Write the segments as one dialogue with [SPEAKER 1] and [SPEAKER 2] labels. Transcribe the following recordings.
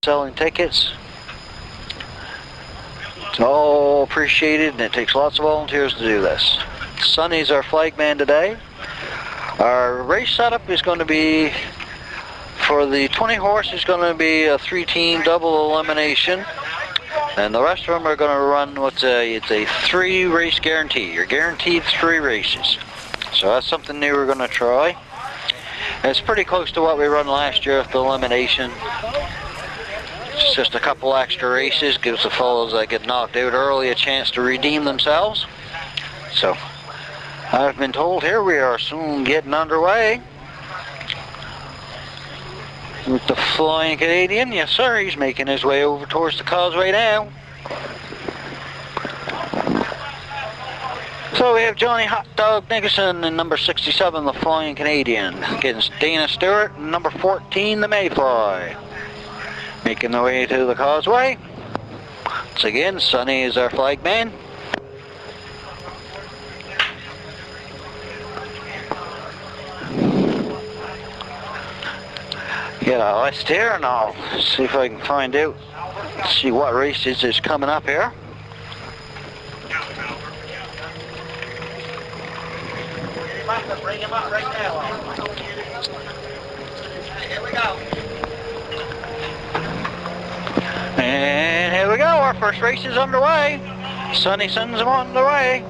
[SPEAKER 1] selling tickets. It's all appreciated, and it takes lots of volunteers to do this. Sonny's our flagman today. Our race setup is going to be, for the 20 horse, is going to be a 3-team double elimination. And the rest of them are going to run it's a 3-race guarantee. You're guaranteed 3 races. So that's something new we're going to try. And it's pretty close to what we run last year with the elimination. It's just a couple extra races. Gives the fellows that get knocked out early a chance to redeem themselves. So I've been told here we are soon getting underway. With the Flying Canadian, yes sir, he's making his way over towards the causeway now. So we have Johnny Hot Dog Nicholson in number 67, the Flying Canadian, against Dana Stewart in number 14, the Mayfly. Making their way to the causeway. Once again, Sonny is our flagman. Get a list here and I'll see if I can find out, see what races is coming up here.
[SPEAKER 2] Bring him up right now. Here we go.
[SPEAKER 1] And here we go, our first race is underway. Sonny sends him on the way.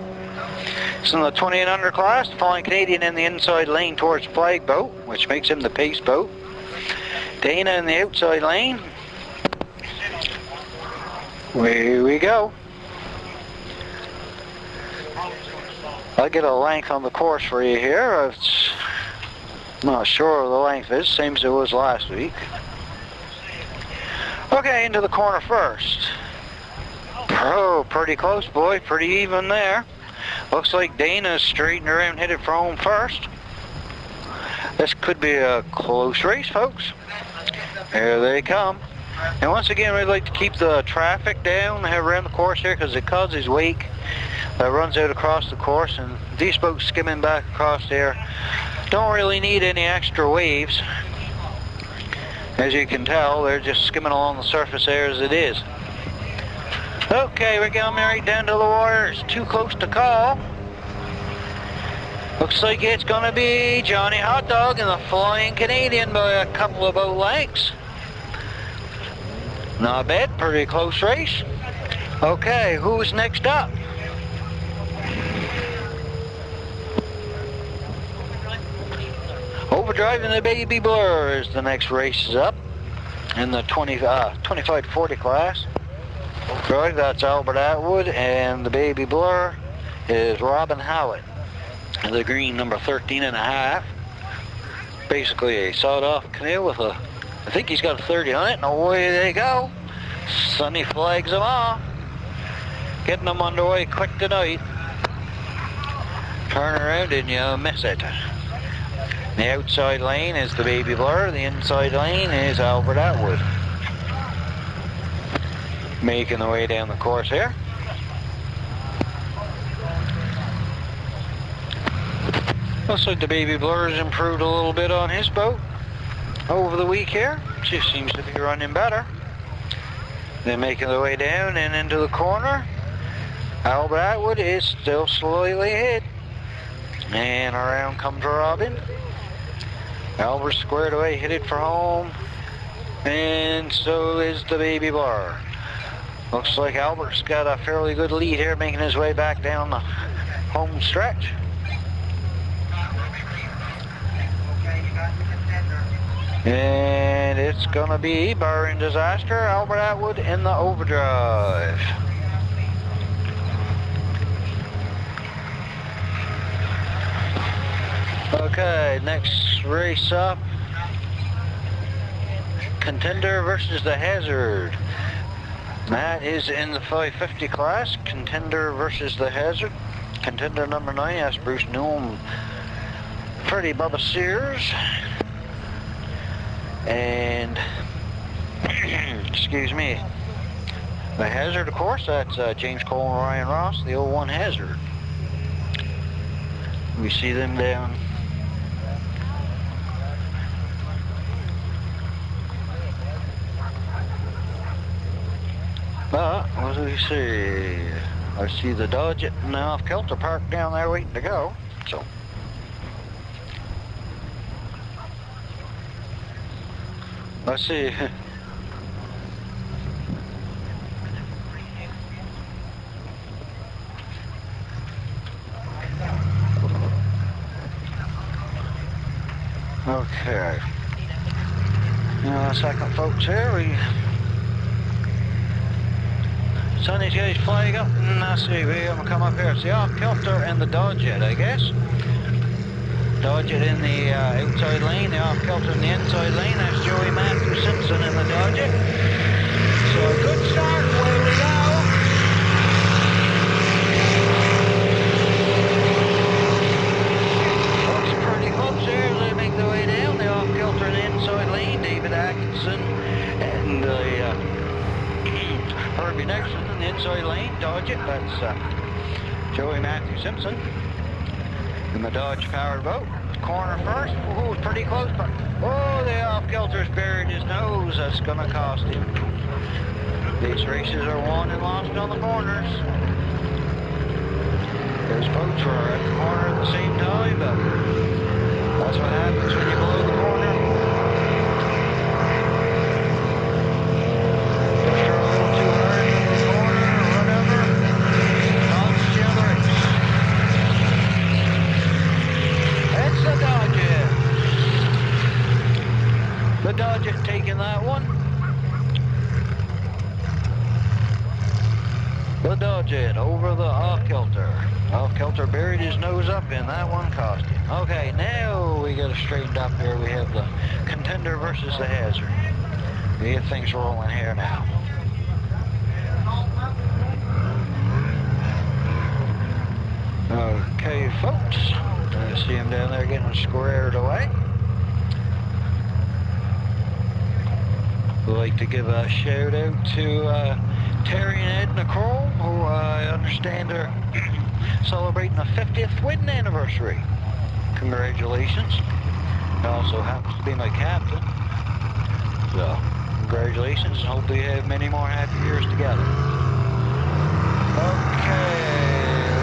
[SPEAKER 1] It's in the 20 and under class, the Flying Canadian in the inside lane towards flag boat, which makes him the pace boat. Dana in the outside lane. Here we go. I'll get a length on the course for you here. I'm not sure what the length is, same as it was last week. Okay, into the corner first. Oh, pretty close, boy. Pretty even there. Looks like Dana's straightened around, headed for home first. This could be a close race, folks. Here they come. And once again, we'd like to keep the traffic down around the course here because it causes wake that runs out across the course, and these boats skimming back across there don't really need any extra waves. As you can tell, they're just skimming along the surface there as it is. Okay, we're going right down to the water. It's too close to call. Looks like it's going to be Johnny Hot Dog and the Flying Canadian by a couple of boat lengths. Not bad, pretty close race. Okay, who's next up? Overdrive and the Baby Blur is the next race is up in the 25-40 class. Overdrive, that's Albert Atwood, and the Baby Blur is Robin Howlett. The green, number 13.5. Basically a sawed-off canoe with a, I think he's got a 30 on it, and away they go. Sonny flags them off. Getting them underway quick tonight. Turn around and you miss it. The outside lane is the Baby Blur, the inside lane is Albert Atwood. Making the way down the course here. Looks like the Baby Blur has improved a little bit on his boat over the week here. She seems to be running better. Then making the way down and into the corner. Albert Atwood is still slightly ahead. And around comes Robin. Albert squared away, headed for home. And so is the Baby Blur. Looks like Albert's got a fairly good lead here, making his way back down the home stretch. And it's going to be, barring disaster, Albert Atwood in the overdrive. Okay, next race up. Contender versus the Hazard. That is in the 550 class. Contender versus the Hazard. Contender number 9, that's Bruce Newell, Freddie Bubba Sears. And, excuse me, the Hazard, of course, that's James Cole and Ryan Ross, the 01 Hazard. We see them down. But, what do we see? I see the Dodge and the off-kilter parked down there waiting to go. So, let's see. Okay. Now, a second, folks. Here Sonny's got his flag up, and I see we have come up here. It's the off-kilter and the Dodgette, I guess. Dodgette in the outside lane, the off-kilter in the inside lane. That's Joey Matthew Simpson in the Dodgette. So a good start, away we go. Looks pretty close here as they make their way down. The off-kilter in the inside lane, David Atkinson and the Herbie Nixon in the inside lane, Dodgette. That's Joey Matthew Simpson in the Dodge powered boat. Corner first. Oh, it's pretty close, but oh, the off-kilter's buried his nose. That's gonna cost him. These races are won and lost on the corners. Those boats were at the corner at the same time, but that's what happens when you blow the corner. Push her a little too hard in the corner or whatever. Costs you the race. It's the Dodgette. The Dodgette taking that one. The Dodgette over the off-kilter. Off-kilter buried his nose up in that one, cost him. Okay, now we get it straightened up here. We have the Contender versus the Hazard. We get things rolling here now. Okay, folks. I see him down there getting squared away. We'd like to give a shout out to Terry and Ed Nicole, who I understand are celebrating the 50th wedding anniversary. Congratulations. He also happens to be my captain. So, congratulations, and hope they have many more happy years together. Okay,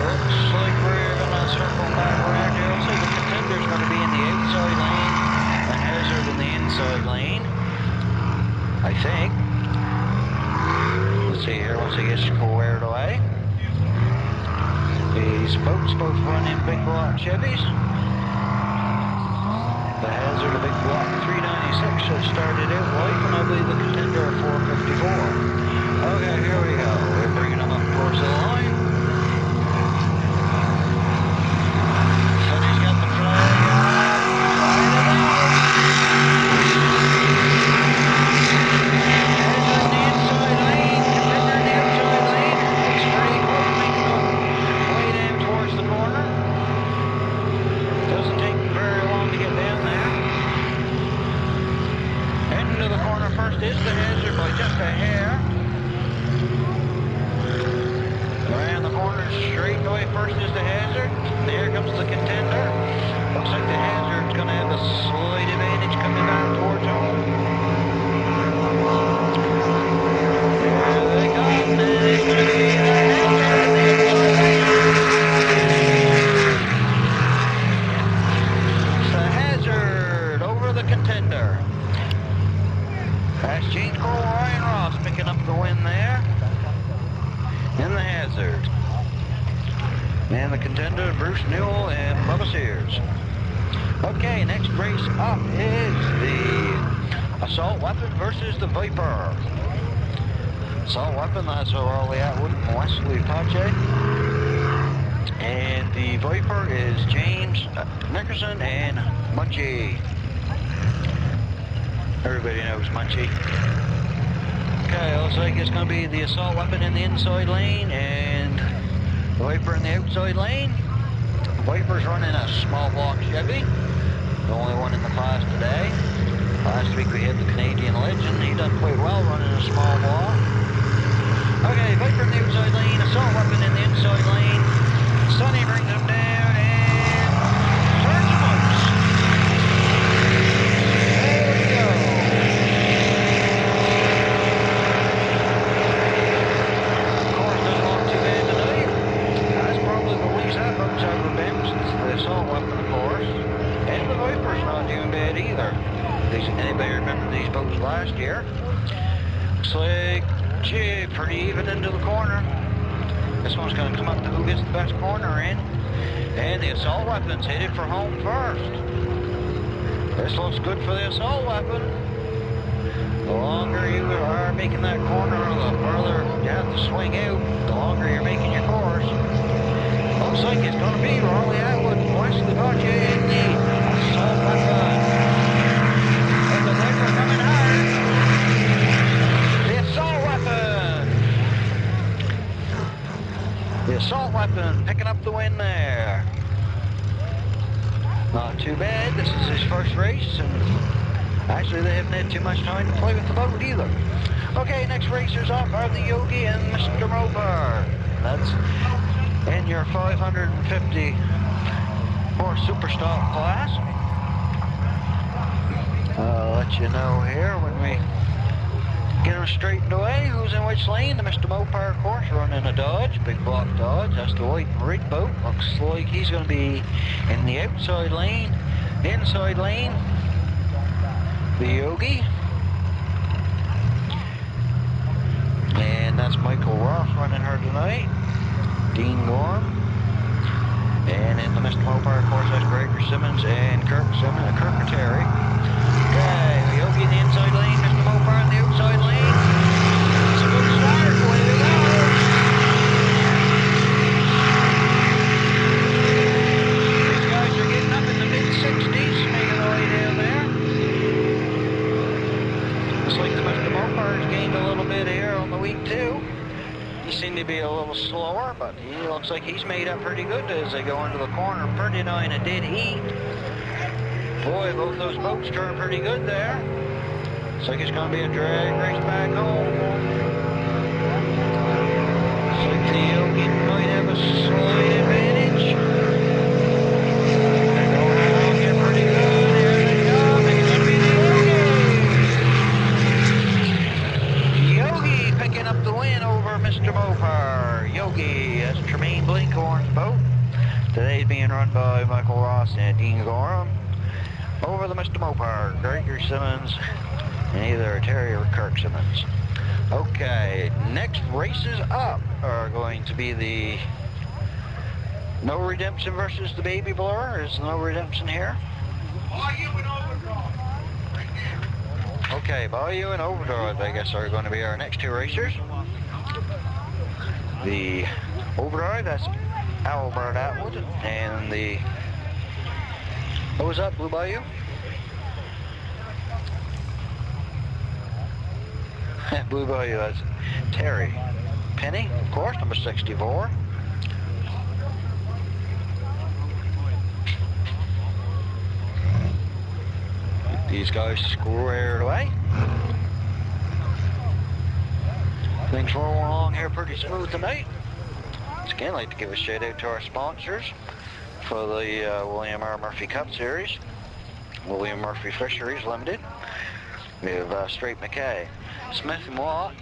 [SPEAKER 1] looks like we're gonna circle back around here. Looks like the Contender's gonna be in the outside lane, the Hazard in the inside lane, I think. Let's see here, once he gets squared away. These boats both run in big block Chevys. The Hazard, a big block 396, that started out light, and I believe the Contender a 454. Okay, here we go. We're bringing them up towards the line. Sonny's got the flag out. Is the Hazard by just a hair. Around the corner straight away, first is the Hazard. There comes the Contender. Looks like the Hazard's going to have a slight advantage coming back towards home. There they go. And it's going to be the Hazard over the Contender. That's Gene Cole, Ryan Ross picking up the win there in the Hazard. And the Contender, Bruce Newell and Bubba Sears. Okay, next race up is the Assault Weapon versus the Viper. Assault Weapon, that's Raleigh Atwood and Wesley Pache. And the Viper is James Nickerson and Munchie. Everybody knows Munchie. Okay, looks like it's going to be the Assault Weapon in the inside lane and the Viper in the outside lane. Viper's running a small block Chevy, the only one in the class today. Last week we had the Canadian Legend. He done quite well running a small block. Okay, Viper in the outside lane, Assault Weapon in the inside lane. Sonny brings him down and starts the boats. There we go. these boats last year. Looks like, gee, pretty even into the corner. This one's going to come up to who gets the best corner in. And the assault weapon's headed for home first. This looks good for the assault weapon. The longer you are making that corner, the further you have to swing out, the longer you're making your course. Looks like it's going to be Raleigh Atwood Wesley got you in the assault weapon. And the wind are coming hard. The assault weapon. The assault weapon picking up the win there. Not too bad. This is his first race, and actually they haven't had too much time to play with the boat either. Okay, next racers up are the Yogi and Mr. Mopar. That's in your 550 horse super stock class. I'll let you know here when we get them straightened away who's in which lane. The Mr. Mopar, of course, running a Dodge, big block Dodge. That's the white and red boat. Looks like he's going to be in the outside lane. Inside lane, the Yogi. And that's Michael Ross running her tonight. Dean Gorham. And in the Mr. Mopar, of course, that's Gregor Simmons and Kirk Terry. Okay, the Yogi in the inside lane, Mr. Mopar in the outside lane. It's a good start, away we go. These guys are getting up in the mid-60s, making their way down there. Looks like the Mr. Mopar's gained a little bit here on the week too. He seemed to be a little slower, but he looks like he's made up pretty good as they go into the corner. Pretty nine a dead heat. Boy, both those boats turn pretty good there. Looks like it's going to be a drag race back home. Looks like the Yogi might have a slight advantage. They're going along here pretty good. Here they come. It's going to be the Yogi. Yogi picking up the win over Mr. Mopar. Yogi, that's Tremaine Blinkhorn's boat. Today's being run by Michael Ross and Dean Gorham. Over the Mr. Mopar, Gregor Simmons, and either Terry or Kirk Simmons. Okay, next races up are going to be the No Redemption versus the Baby Blur. Is No Redemption here? Okay, Bayou and Overdrive, I guess, are going to be our next two racers. The Overdrive, that's Albert Atwood, and the what was that, Blue Bayou? Blue Bayou, that's Terry Penny, of course, number 64. Get these guys squared away. Things rolling along here pretty smooth tonight. Once again, I'd like to give a shout out to our sponsors for the William R. Murphy Cup Series. William Murphy Fisheries Limited. We have Straight McKay, Smith & Watt,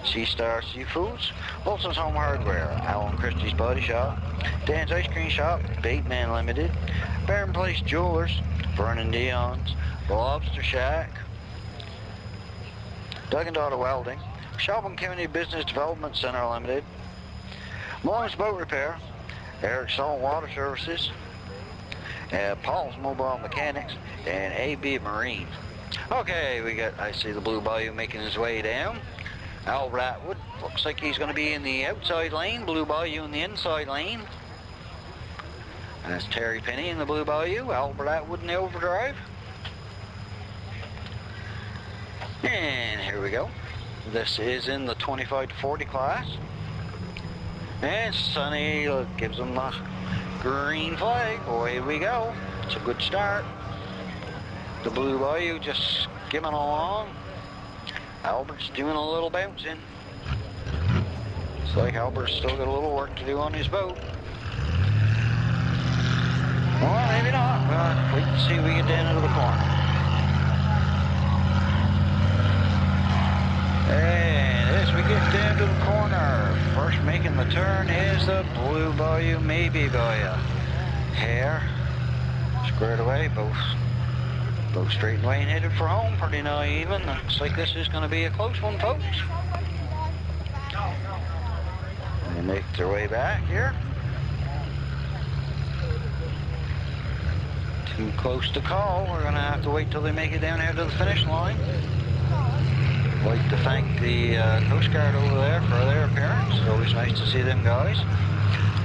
[SPEAKER 1] Sea Star Seafoods, Wilson's Home Hardware, Alan Christie's Body Shop, Dan's Ice Cream Shop, Bateman Limited, Barron Place Jewelers, Vernon Dion's, The Lobster Shack, Doug and Daughter Welding, Shelburne County Business Development Center Limited, Mullins Boat Repair, Eric Saltwater Services, Paul's Mobile Mechanics, and AB Marine. Okay, we got, I see the Blue Bayou making his way down. Albert Atwood, looks like he's going to be in the outside lane, Blue Bayou in the inside lane. That's Terry Penny in the Blue Bayou, Albert Atwood in the Overdrive. And here we go. This is in the 25 to 40 class. And Sonny gives them the green flag. Away we go. It's a good start. The Blue Bayou just skimming along. Albert's doing a little bouncing. It's like Albert's still got a little work to do on his boat. Well, maybe not. Wait and see if we get down into the corner. And as we get down to the corner, first making the turn is the Blue Bayou, maybe by a hair. Squared away, both Go straight away and headed for home, pretty nigh even. Looks like this is going to be a close one, folks. And they make their way back here. Too close to call. We're going to have to wait till they make it down here to the finish line. I'd like to thank the Coast Guard over there for their appearance. It's always nice to see them guys.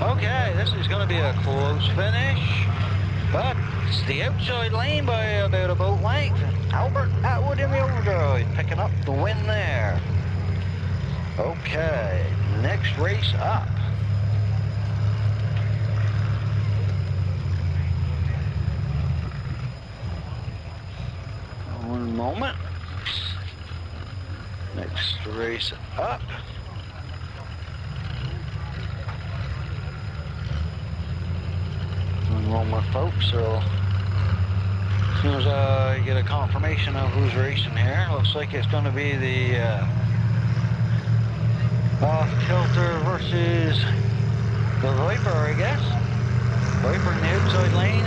[SPEAKER 1] Okay, this is going to be a close finish, but it's the outside lane by about a boat length. Albert Atwood in the overdrive, picking up the win there. Okay, next race up. One moment. Next race up. One moment, folks. So as soon as I get a confirmation of who's racing here, looks like it's going to be the Off Kilter versus the Viper, I guess. Viper in the outside lane,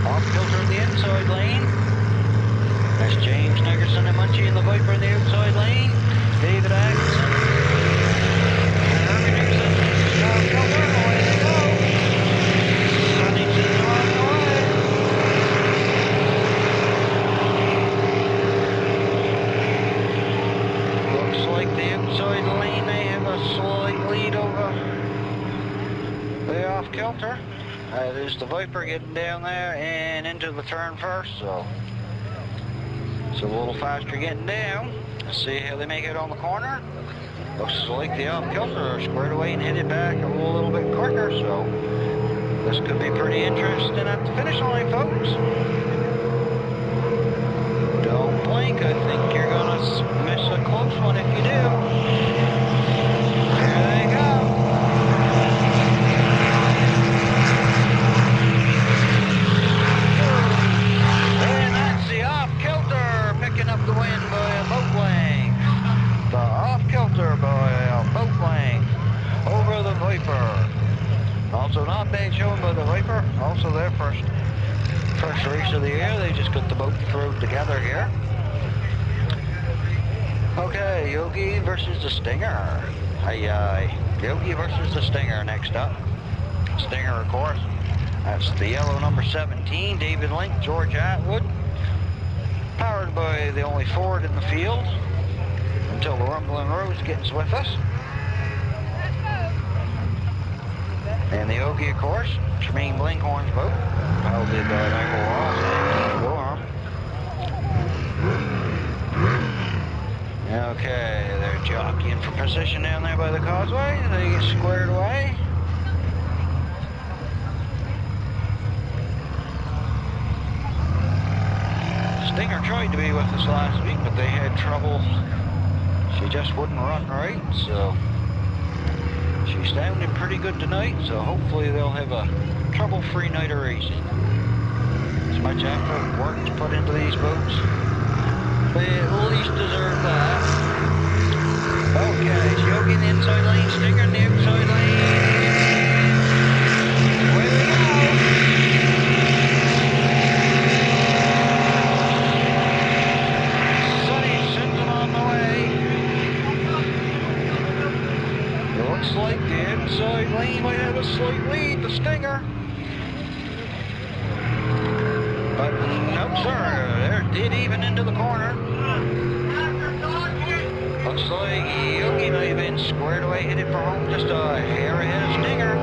[SPEAKER 1] Off Kilter in the inside lane. That's James Nickerson and Munchie in the Viper in the outside lane. David Atkinson and Herbie Nixon. Off Kilter, away they go. Sonny's in the wrong way. Looks like the outside lane may have a slight lead over the Off Kilter. That is the Viper getting down there and into the turn first, so it's a little faster getting down. Let's see how they make it on the corner. Looks like the Off Kilter are squared away and headed back a little bit quicker, so this could be pretty interesting at the finish line, folks. Don't blink, I think you're gonna miss a close one if you do. Here they go. And that's the Off Kilter picking up the win by a boat length. The Off Kilter by a boat length over the Viper. Also not bad showing by the Viper. Also their first race of the year. They just got the boat thrown together here. Okay, Yogi versus the Stinger. Yogi versus the Stinger next up. Stinger, of course. That's the yellow number 17, David Link, George Atwood. Powered by the only Ford in the field until the Rumbling Rose gets with us. And the Yogi, of course, Tremaine Blinkhorn's boat, piloted by Michael Ross and Keith Gorham. Okay, they're jockeying for position down there by the causeway. They get squared away. Stinger tried to be with us last week, but they had trouble. She just wouldn't run right, so she's sounding pretty good tonight, so hopefully they'll have a trouble-free night of racing. As much effort and work to put into these boats, they at least deserve that. Okay, it's Yogi in the inside lane, Stinger in the outside lane. Away we go. Sonny sends them on the way. Looks like the inside lane might have a slight lead, the Stinger. But no sir, they're dead even into the corner. Looks like Yogi may have been squared away, headed for home just a hair ahead of Stinger.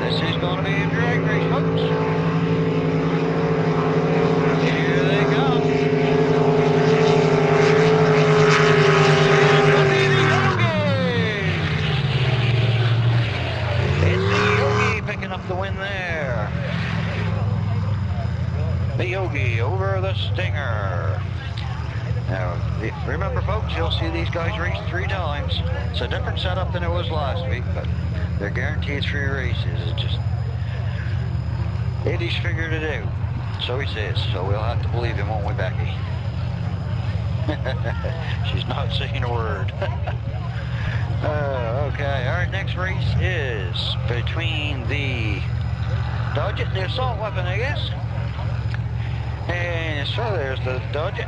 [SPEAKER 1] This is going to be a drag race, folks. Here they come. It's going to be the Yogi. It's the Yogi picking up the win there. The Yogi over the Stinger. Now, remember folks, you'll see these guys race 3 times. It's a different setup than it was last week, but they're guaranteed 3 races. It's just, Eddie's figured it out. So he says, so we'll have to believe him, won't we, Becky? She's not saying a word. Okay, our next race is between the Dodge, the assault weapon, I guess, and Yes, sir, there's the Dodge.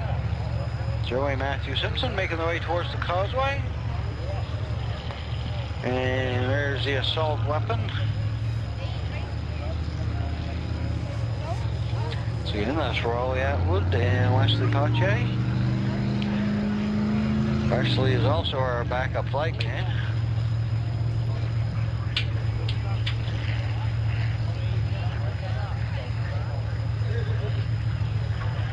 [SPEAKER 1] Joey Matthew Simpson making the way towards the causeway. And there's the assault weapon. So again, that's Raleigh Atwood and Wesley Pache. Wesley is also our backup flagman.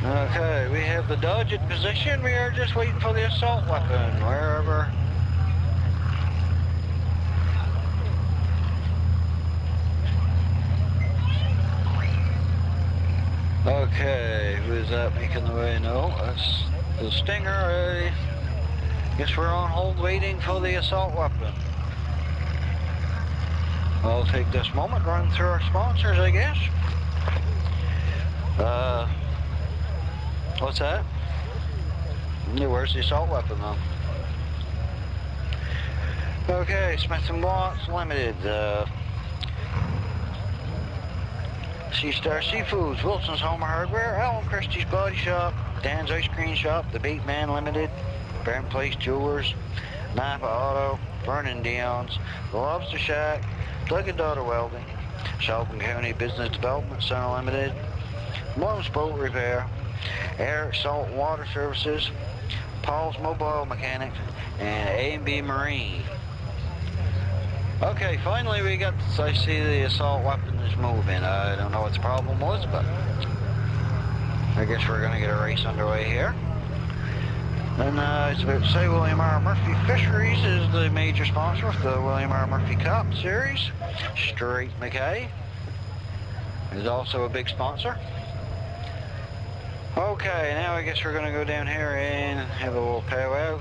[SPEAKER 1] Okay, we have the Dodge in position. We are just waiting for the assault weapon, wherever. Okay, who is that making the way? No, that's the Stinger. I guess we're on hold waiting for the assault weapon. I'll take this moment, run through our sponsors, I guess. What's that? Yeah, where's the assault weapon though? Okay, Smith & Watts Limited, Sea-Star Seafoods, Wilson's Home Hardware, Alan Christie's Body Shop, Dan's Ice Cream Shop, The Bait Man Limited, Brent Place Jewelers, Napa Auto, Vernon Dion's, The Lobster Shack, Doug and Daughter Welding, Shelburne County Business Development Center Limited, Mom's Boat Repair, Eric Salt Water Services, Paul's Mobile Mechanics, and A&B Marine. Okay, finally we got, I see the assault weapon is moving. I don't know what the problem was, but I guess we're going to get a race underway here. And it's about to say William R. Murphy Fisheries is the major sponsor of the William R. Murphy Cup Series. Straight McKay is also a big sponsor. Okay, now I guess we're going to go down here and have a little powwow,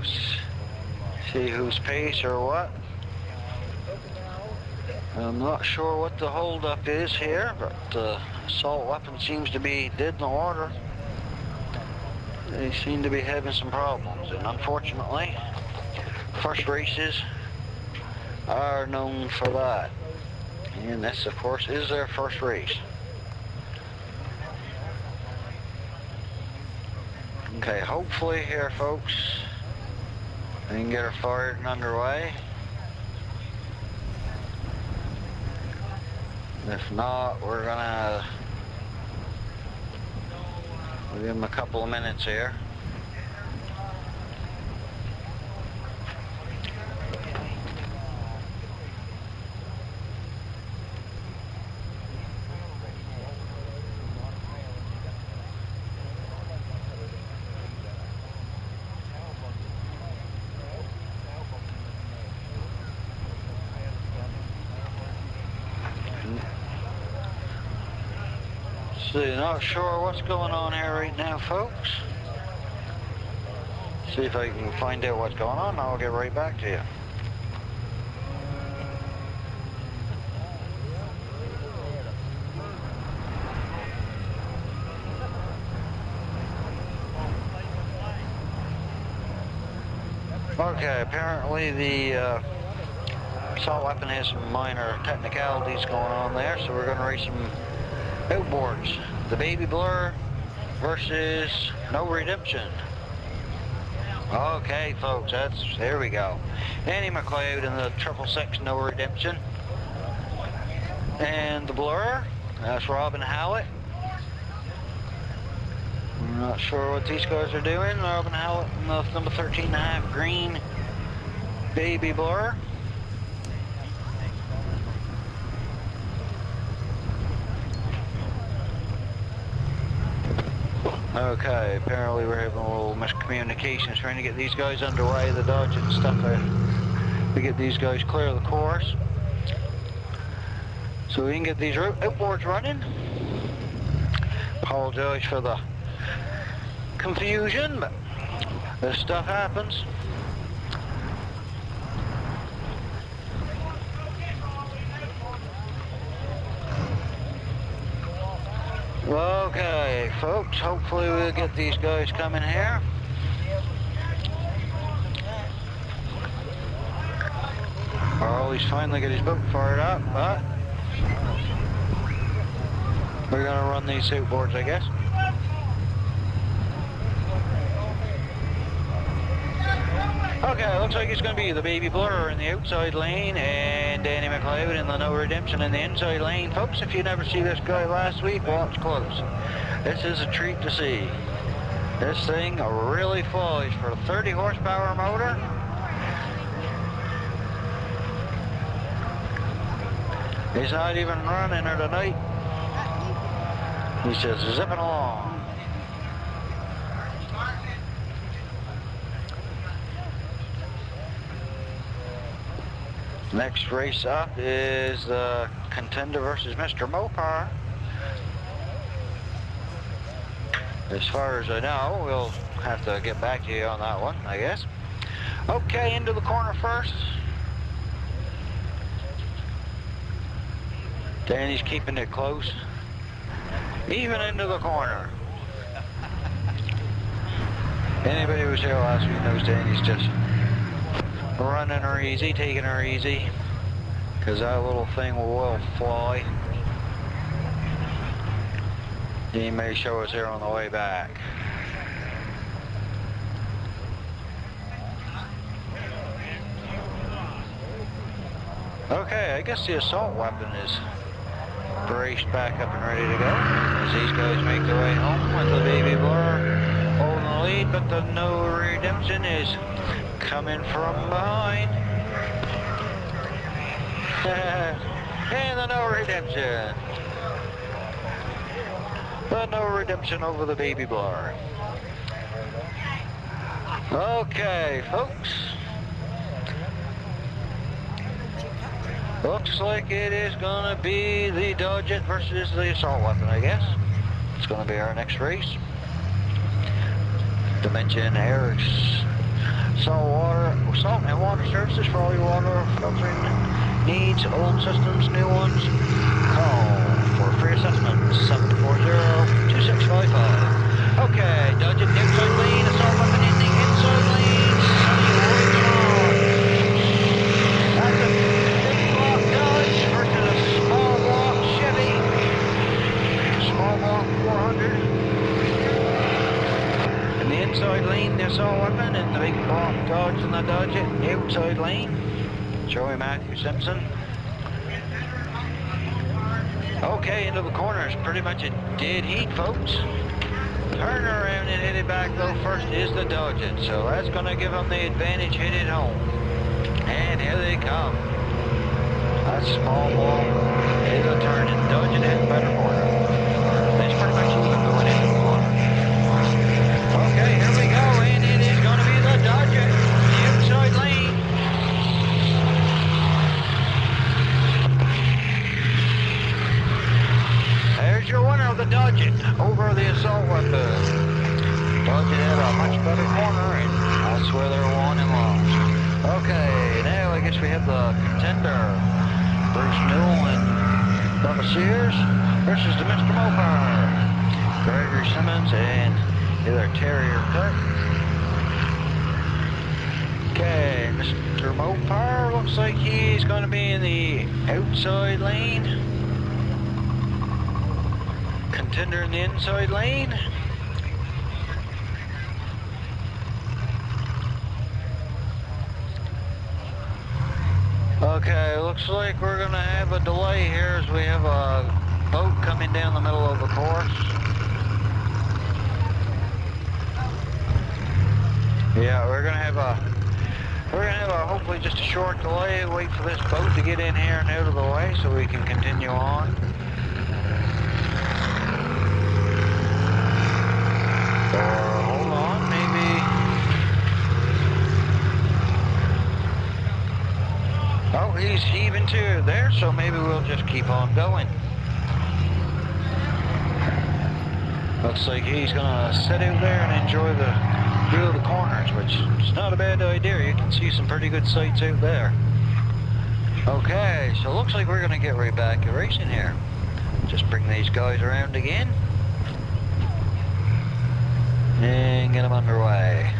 [SPEAKER 1] see who's pace or what. I'm not sure what the holdup is here, but the assault weapon seems to be dead in the water. They seem to be having some problems, and unfortunately, first races are known for that. And this, of course, is their first race. Okay, hopefully here, folks, we can get her fired and underway. If not, we'll give them a couple of minutes here. So not sure what's going on here right now, folks. See if I can find out what's going on, and I'll get right back to you. Okay, apparently the assault weapon has some minor technicalities going on there, so we're going to race some outboards. The Baby Blur versus No Redemption. Okay, folks, there we go. Andy McLeod in the 666 No Redemption. And the Blur, that's Robin Hallett. I'm not sure what these guys are doing. Robin Hallett in the number 13.5 green Baby Blur. Okay, apparently we're having a little miscommunications trying to get these guys underway, the Dodge and stuff, to get these guys clear of the course. So we can get these outboards running. Apologize for the confusion, but this stuff happens. Okay, folks, hopefully we'll get these guys coming here. Harley's finally got his boat fired up, but we're gonna run these outboards, I guess. Okay, looks like it's going to be the Baby Blur in the outside lane and Danny McLeod in the No Redemption in the inside lane. Folks, if you never see this guy last week, watch close. This is a treat to see. This thing really flies for a 30 horsepower motor. He's not even running her tonight. He's just zipping along. Next race up is the Contender versus Mr. Mopar. As far as I know, we'll have to get back to you on that one, I guess. Okay, into the corner first. Danny's keeping it close. Even into the corner. Anybody who was here last week knows Danny's just running her easy, taking her easy, because that little thing will fly. He may show us here on the way back. Okay, I guess the assault weapon is braced back up and ready to go as these guys make their way home with the Baby Blur holding the lead, but the No Redemption is coming from behind. And the No Redemption. The No Redemption over the Baby Blur. Okay, folks. Looks like it is going to be the Dodge It versus the assault weapon, I guess. It's going to be our next race. Dimension Eric's salt and water services for all your water filtering needs, old systems, new ones. Call for free assessment, 740-2655. Okay, Dodge It inside lane, assault weapon in the inside lane. Sunny right on. That's a big block Dodge versus a small block Chevy. Small block 400. In the inside lane, the assault weapon, and the big block Dodge in the Dodge It outside lane. Joey Matthew Simpson. Okay, into the corner is pretty much a dead heat, folks. Turn around and hit it back though. First is the Dodge It, so that's going to give them the advantage. Hit it home. And here they come. That small wall is a turn and Dodge It hit better corner. That's pretty much even going into the corner. Okay, here we go, and it is going to be the Dodge It, the outside lane. There's your winner of the Dodge It over the assault weapon. Dodge It had a much better corner, and that's where they're won and lost. Okay, now I guess we have the Contender, Bruce Newell and Bubba Sears versus the Mr. Mopar, Gregory Simmons and either Terrier Cut. Okay, Mr. Mopar looks like he's going to be in the outside lane. Contender in the inside lane. Okay, looks like we're going to have a delay here as we have a boat coming down the middle of the course. Yeah, we're going to have a hopefully just a short delay. Wait for this boat to get in here and out of the way so we can continue on. Or hold on, maybe. Oh, he's heaving to there, so maybe we'll just keep on going. Looks like he's gonna sit out there and enjoy the view of the corners, which is not a bad idea. You can see some pretty good sights out there. Okay, so looks like we're gonna get right back to racing here. Just bring these guys around again and get them underway.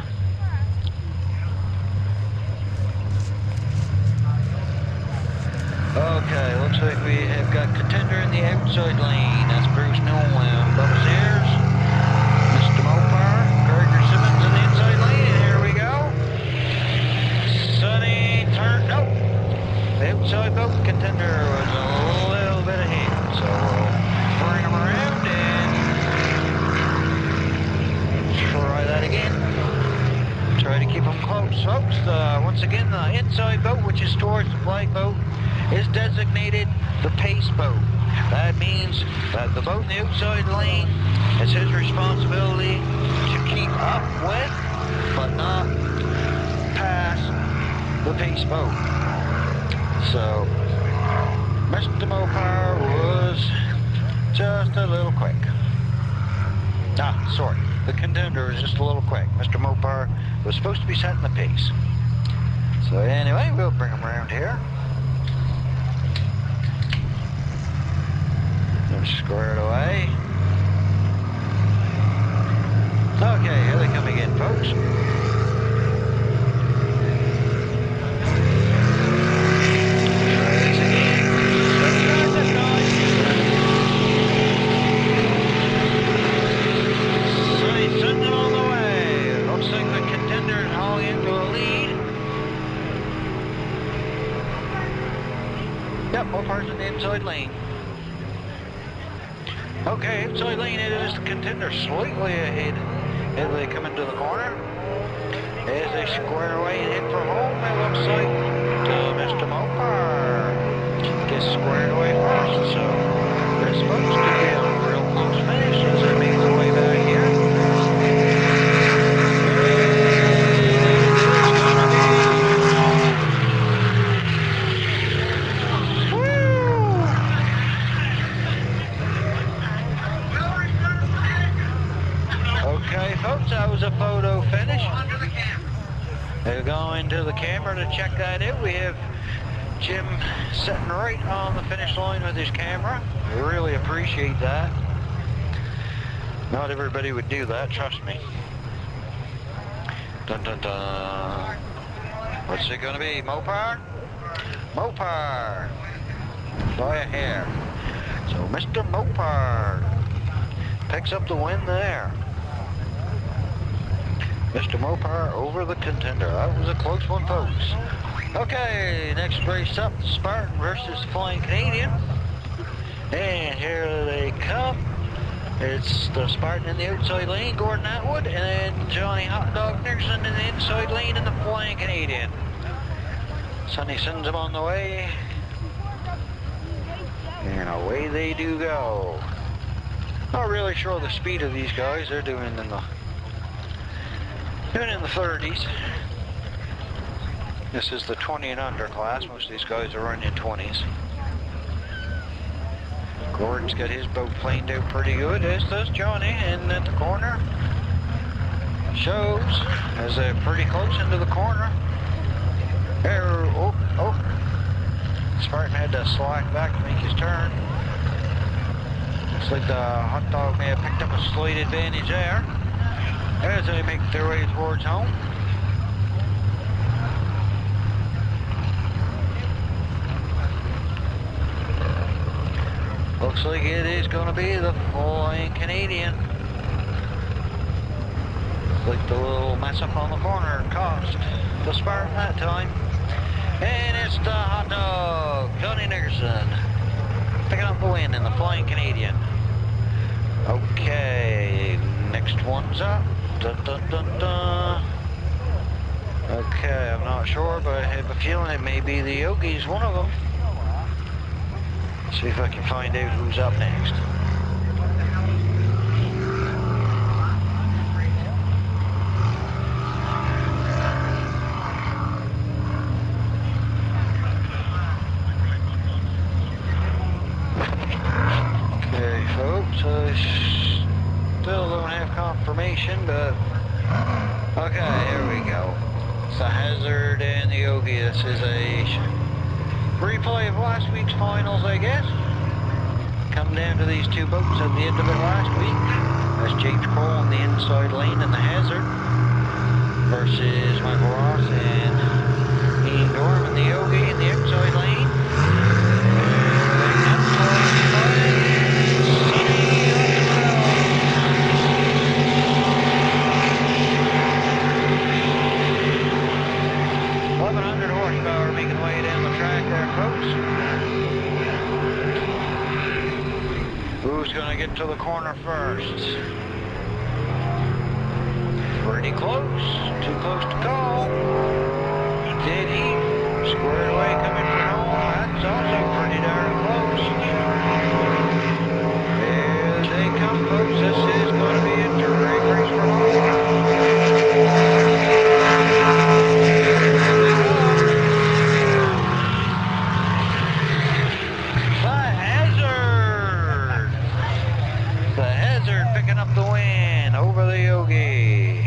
[SPEAKER 1] Okay, looks like we have got Contender in the outside lane. That's Bruce Newell and Bubba Sears. Mr. Mopar, Gregory Simmons in the inside lane, and here we go. inside boat, contender was a little bit ahead. So we'll bring them around and try that again. Try to keep them close, folks. Once again, the inside boat, which is towards the flag boat, is designated the pace boat. That means that the boat in the outside lane is his responsibility to keep up with, but not past the pace boat. So, Mr. Mopar was just a little quick. Sorry, the contender was just a little quick. Mr. Mopar was supposed to be setting the pace. So anyway, we'll bring him around here. They're squared away. Okay, here they come again, folks. Try this again. This time. Sunny sending on the way. Looks like the contender is hauling into a lead. Yep, Mopar's in the inside lane. Okay, inside lane, it is the contender slightly ahead as they come into the corner. As they square away and head for home, it looks like Mr. Mopar gets squared away first. So this folks could be a real close finish as they make their way back here. Okay, folks, that was a photo finish. They'll go into the camera to check that out. We have Jim sitting right on the finish line with his camera. We really appreciate that. Not everybody would do that, trust me. Dun dun dun. What's it gonna be? Mopar? Mopar! By a hair. So Mr. Mopar picks up the win there. Mr. Mopar over the contender. That was a close one, folks. Okay, next race up, Spartan versus Flying Canadian. And here they come. It's the Spartan in the outside lane, Gordon Atwood, and then Johnny Hot Dog Nickerson in the inside lane in the Flying Canadian. Sonny sends them on the way. And away they do go. Not really sure the speed of these guys. They're doing in the 30s. This is the 20 and under class. Most of these guys are running in 20s. Gordon's got his boat planed out pretty good, as does Johnny, and at the corner shows as they're pretty close into the corner. There, Spartan had to slide back to make his turn. Looks like the hot dog may have picked up a slight advantage there as they make their way towards home. Looks like it is going to be the Flying Canadian. Like the little mess up on the corner cost the Spartan that time. And it's the hot dog, Johnny Nickerson, picking up the win in the Flying Canadian. Okay, next one's up. Dun, dun, dun, dun. Okay, I'm not sure, but I have a feeling it may be the Yogi's one of them. See if I can find out who's up next. Okay, folks, I still don't have confirmation, but okay, here we go. It's the Hazard and the Yogi. This is a replay of last week's finals, I guess. Come down to these two boats at the end of it last week. That's James Kroll in the inside lane in the Hazard versus Michael Ross and Ian Dorm in the Yogi in the outside lane. Horsepower making way down the track there, folks. Who's gonna get to the corner first? Pretty close. Too close to call. Did he? Squared away coming from home. That's also pretty darn close. Here they come, folks. This is going to be a great race for home. Here they go. The Hazard picking up the win over the Yogi.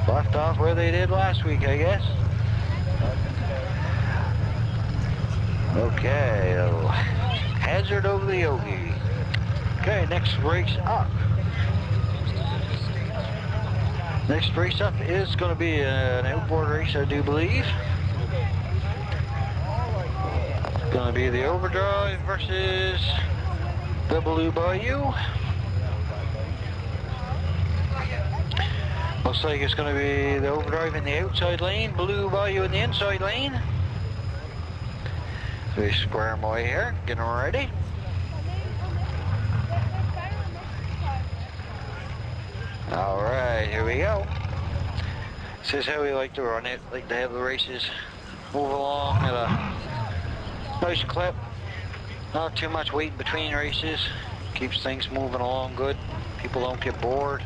[SPEAKER 1] Left off where they did last week, I guess. Okay, Hazard over the Yogi. Okay, next race up. Next race up is going to be an outboard race, I do believe. It's going to be the Overdrive versus the Blue Bayou. Looks like it's going to be the Overdrive in the outside lane, Blue Bayou in the inside lane. So we square them away here, get them ready. Alright, here we go. This is how we like to run it, like to have the races move along at a nice clip. Not too much waiting between races. Keeps things moving along good. People don't get bored.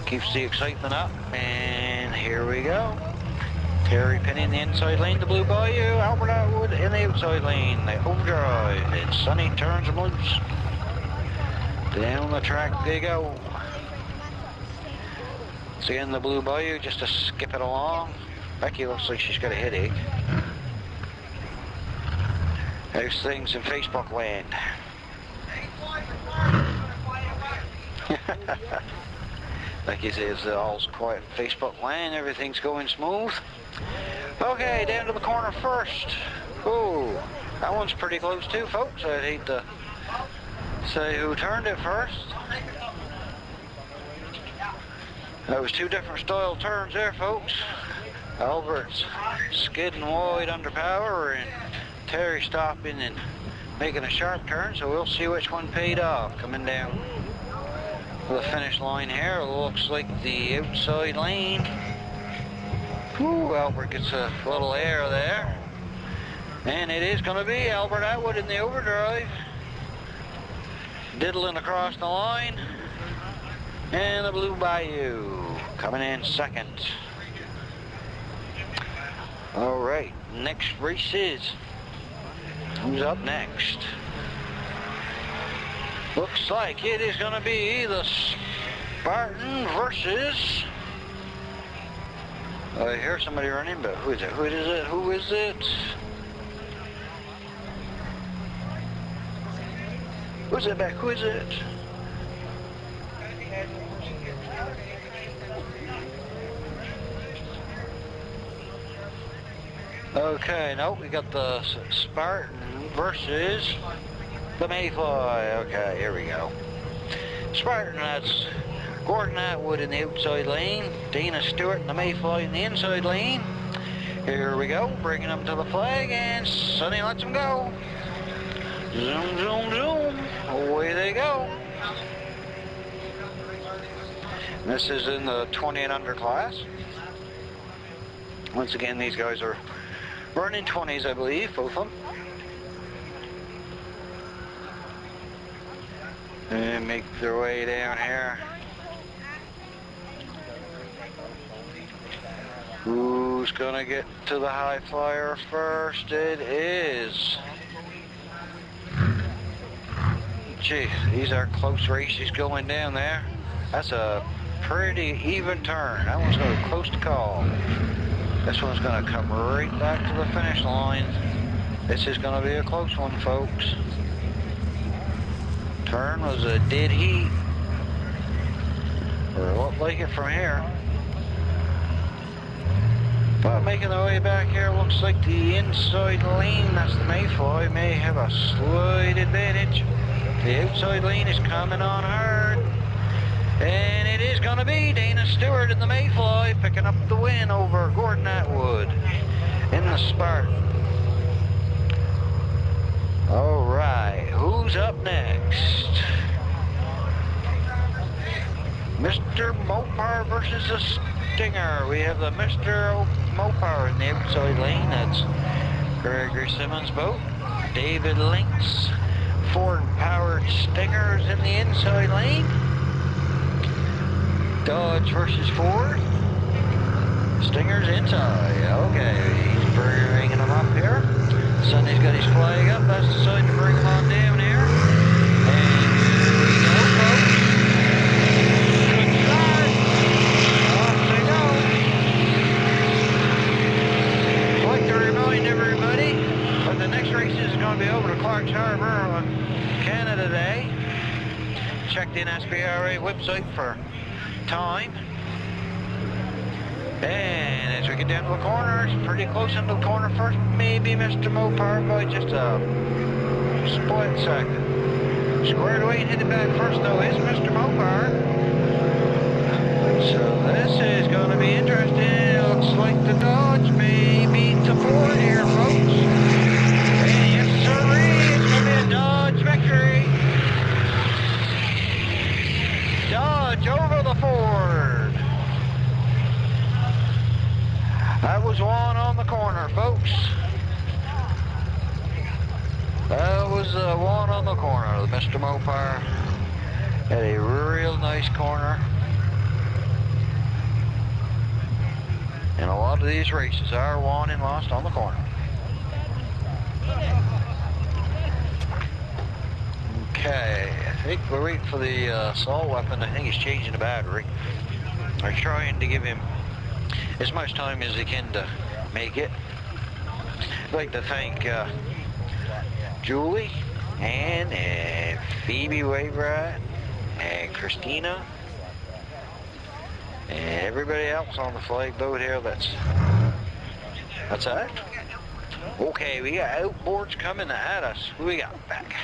[SPEAKER 1] Keeps the excitement up. And here we go. Terry Penny in the inside lane, the Blue Bayou. Albert Atwood in the outside lane, the Overdrive. And Sonny turns them loose. Down the track they go. Seeing the Blue Bayou just to skip it along. Becky looks like she's got a headache. How's things in Facebook land? Becky says all's quiet in Facebook land, everything's going smooth. Okay, down to the corner first. Oh, that one's pretty close too, folks. I'd hate to say who turned it first. That was two different style turns there, folks. Albert's skidding wide under power and Terry stopping and making a sharp turn, so we'll see which one paid off. Coming down the finish line here, looks like the outside lane. Whew, Albert gets a little air there. And it is going to be Albert Atwood in the Overdrive. Diddling across the line. And the Blue Bayou coming in second. Alright, next race is. Who's up next? Looks like it is going to be the Spartan versus. I hear somebody running, but who is it? Who is it? Who is it? Who's it back? Who is it? Okay, nope, we got the Spartan versus the Mayfly. Okay, here we go. Spartan, that's Gordon Atwood in the outside lane, Dana Stewart and the Mayfly in the inside lane. Here we go, bringing them to the flag, and Sonny lets them go. Zoom, zoom, zoom. Away they go. This is in the 20 and under class. Once again, these guys are running 20s, I believe, both of them. And make their way down here. Who's gonna get to the high flyer first? It is. Gee, these are close races going down there. That's a pretty even turn. That one's going to be close to call. This one's going to come right back to the finish line. This is going to be a close one, folks. Turn was a dead heat. Or it looked like it from here. But making their way back here, looks like the inside lane, that's the Mayfly, may have a slight advantage. The outside lane is coming on hard. And it is going to be Dana Stewart in the Mayfly picking up the win over Gordon Atwood in the Spartan. Alright, who who's up next? Mr. Mopar versus the Stinger. We have the Mr. Mopar in the outside lane. That's Gregory Simmons' boat. David Link's Ford-powered Stingers in the inside lane. Dodge versus Ford. Stingers inside. Okay, he's bringing them up here. Sonny's got his flag up. That's the side to bring them on down here. And here we go, folks. Good start. Off they go. I'd like to remind everybody that the next race is going to be over to Clark's Harbour on Canada Day. Check the NSPRA website for time. And as we get down to the corner, it's pretty close into the corner first. Maybe Mr. Mopar by just a split second. Squared away and hit it back first though is Mr. Mopar. So this is going to be interesting. It looks like the Dodge may beat the Ford here, folks. And yes, sirree, it's going to be a Dodge victory. Dodge over the Ford. That was one on the corner, folks. That was one on the corner. Mr. Mopar had a real nice corner. And a lot of these races are won and lost on the corner. Okay, I think we're waiting for the assault weapon. I think he's changing the battery. They're trying to give him as much time as they can to make it. I'd like to thank Julie and Phoebe Wainwright and Christina and everybody else on the flag boat here. That's that. Okay, we got outboards coming at us. Who we got back?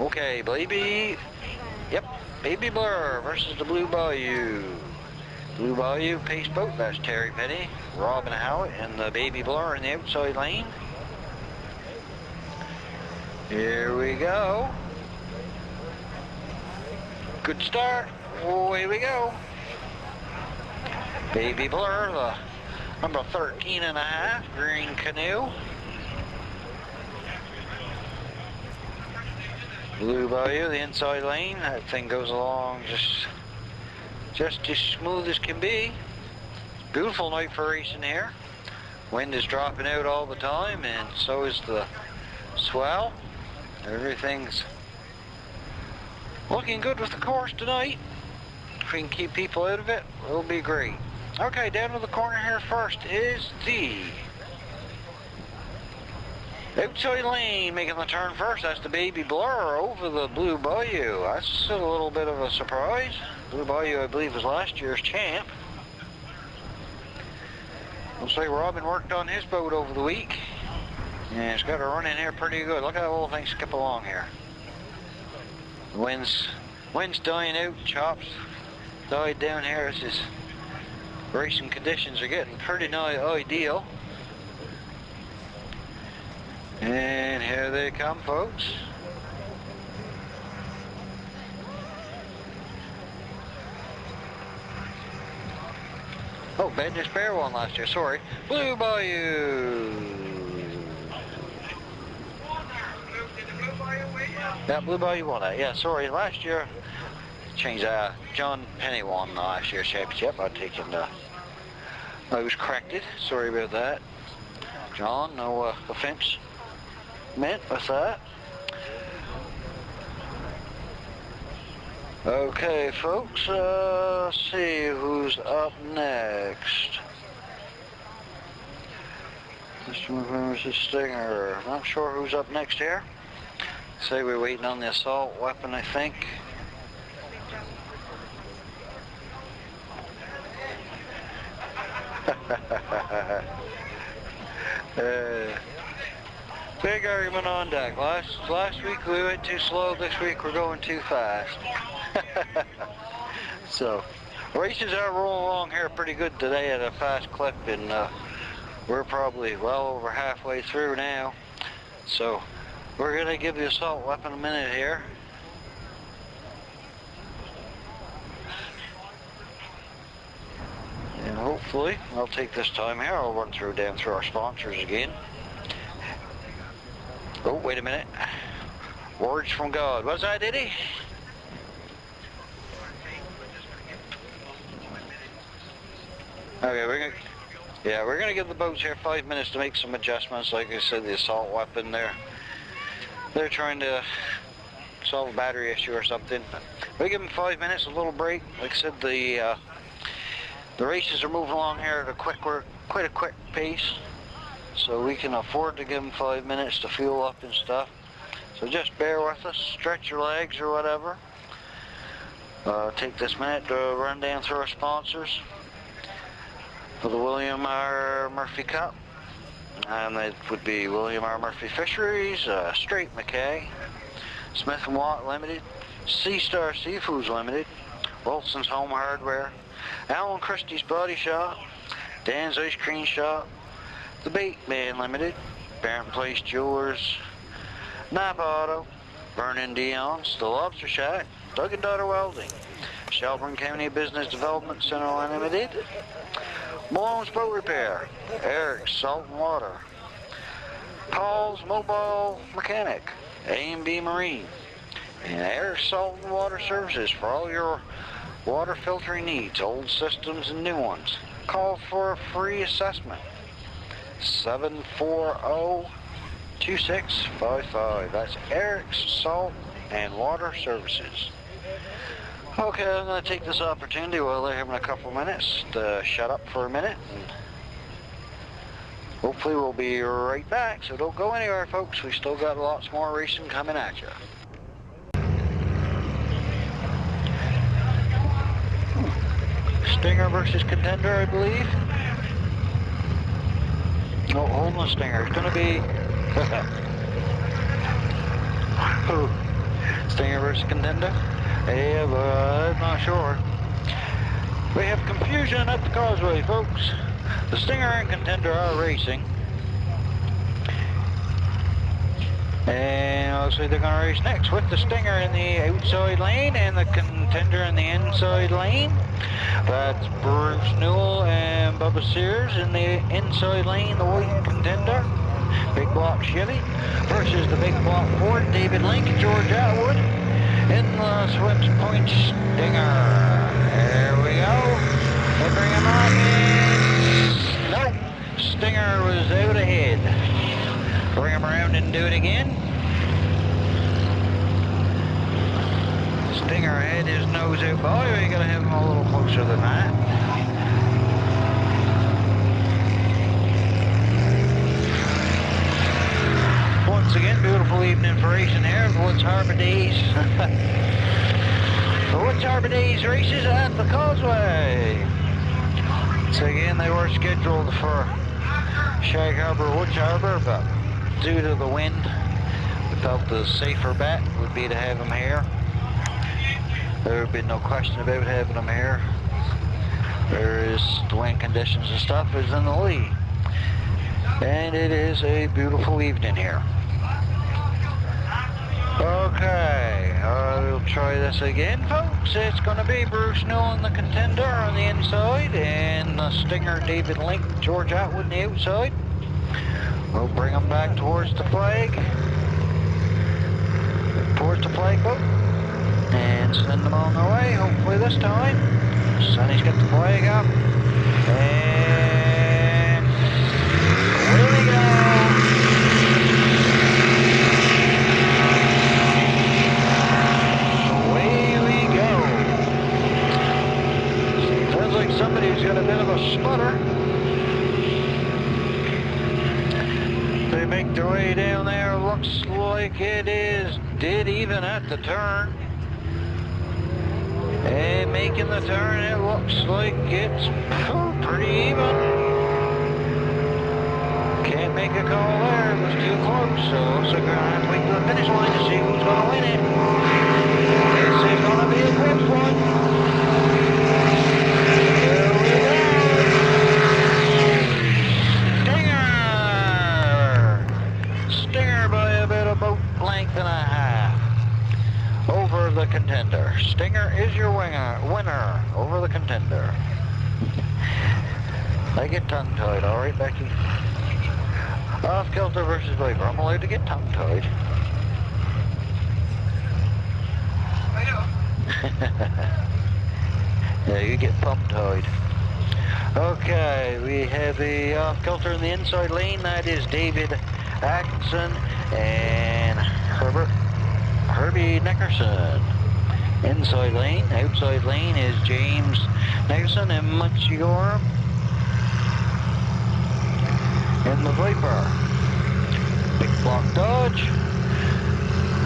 [SPEAKER 1] Okay, Baby Blur versus the Blue Bayou. Blue Bayou pace boat, that's Terry Petty, Robin Howitt, and the Baby Blur in the outside lane. Here we go. Good start. Away we go. Baby Blur, the number 13.5 green canoe. Blue Bayou, the inside lane. That thing goes along just as smooth as can be. Beautiful night for racing here. Wind is dropping out all the time, and so is the swell. Everything's looking good with the course tonight. If we can keep people out of it, it'll be great. Okay, down to the corner here first is the outside lane, making the turn first. That's the Baby Blur over the Blue Bayou. That's a little bit of a surprise. Blue Bayou, I believe, was last year's champ. Looks like Robin worked on his boat over the week. And it's got a run in here pretty good. Look how the whole thing skip along here. The wind's dying out, chops died down here. This is, racing conditions are getting pretty ideal. And here they come, folks. Oh, Ben Despair won last year, sorry. Blue Bayou. Yeah, Blue Bayou won that. Yeah, sorry, last year, changed that. John Penny won last year's championship. I'd taken I was corrected. Sorry about that. John, no offense meant with that. Okay, folks, let's see who's up next. Mr. McCormick's Stinger. I'm not sure who's up next here. Say we're waiting on the assault weapon, I think. Big argument on deck. Last week we went too slow. This week we're going too fast. So, races are rolling along here pretty good today at a fast clip, and we're probably well over halfway through now. So we're gonna give the assault weapon a minute here. And hopefully, I'll take this time here, I'll run down through our sponsors again. Oh, wait a minute. Words from God. What's that, Diddy? Okay, we're gonna give the boats here 5 minutes to make some adjustments. Like I said, the assault weapon there. They're trying to solve a battery issue or something. We give them 5 minutes, a little break. Like I said, the races are moving along here at quite a quick pace, so we can afford to give them 5 minutes to fuel up and stuff. So just bear with us, stretch your legs or whatever. Take this minute to run down through our sponsors for the William R. Murphy Cup. And it would be William R. Murphy Fisheries, Straight McKay, Smith & Watt Limited, Sea Star Seafoods Limited, Wilson's Home Hardware, Alan Christie's Body Shop, Dan's Ice Cream Shop, The Bait Man Limited, Barron Place Jewelers, Napa Auto, Vernon Dion's, The Lobster Shack, Doug and Daughter Welding, Shelburne County Business Development Center Limited, Malone's Boat Repair, Eric's Salt and Water, Paul's Mobile Mechanic, A&B Marine, and Eric's Salt and Water Services for all your water filtering needs, old systems and new ones. Call for a free assessment. 740-2655. That's Eric's Salt and Water Services. Okay, I'm going to take this opportunity while they're having a couple minutes to shut up for a minute. And hopefully we'll be right back, so don't go anywhere, folks. We still got lots more racing coming at you. Stinger versus Contender, I believe. No, holding the Stinger. It's going to be Stinger versus Contender. Yeah, but I'm not sure. We have confusion at the causeway, folks. The Stinger and Contender are racing. And obviously they're going to race next with the Stinger in the outside lane and the Contender in the inside lane. That's Bruce Newell and Bubba Sears in the inside lane, the white Contender. Big block Chevy versus the big block Ford, David Link and George Atwood in the Swims Point Stinger. There we go. They bring him up and nope, Stinger was out ahead. Bring him around and do it again. Stinger had his nose out by, we gotta have him a little closer than that. Once again, beautiful evening for racing here at the Woods Harbour Days. The Woods Harbour Days races at the Causeway. So again, they were scheduled for Shag Harbour, Woods Harbour, but due to the wind, we felt the safer bet would be to have them here. There would be no question about having them here. There is the wind conditions and stuff is in the lee. And it is a beautiful evening here. Okay, I'll try this again, folks. It's going to be Bruce Newell and the Contender on the inside, and the Stinger, David Link, George Atwood on the outside. We'll bring them back towards the flag boat, and send them on their way, hopefully this time. Sonny's got the flag up, and away we go. Sounds like somebody's got a bit of a sputter. They make their way down there. Looks like it is dead even at the turn. And making the turn, it looks like it's pretty even. Can't make a call there. It was too close. So looks like we're going to have to wait to the finish line to see who's going to win it. This is going to be a close one. Stinger by Contender. Stinger is your winner over the Contender. I get tongue-tied, alright, Becky? Off Kilter versus Viper. I'm allowed to get tongue-tied. Yeah, you get pump-tied. Okay, we have the off Kilter in the inside lane. That is David Atkinson and Herbie Nickerson. Inside lane. Outside lane is James Nickerson and Munchie Gorham. And the Viper. Big block Dodge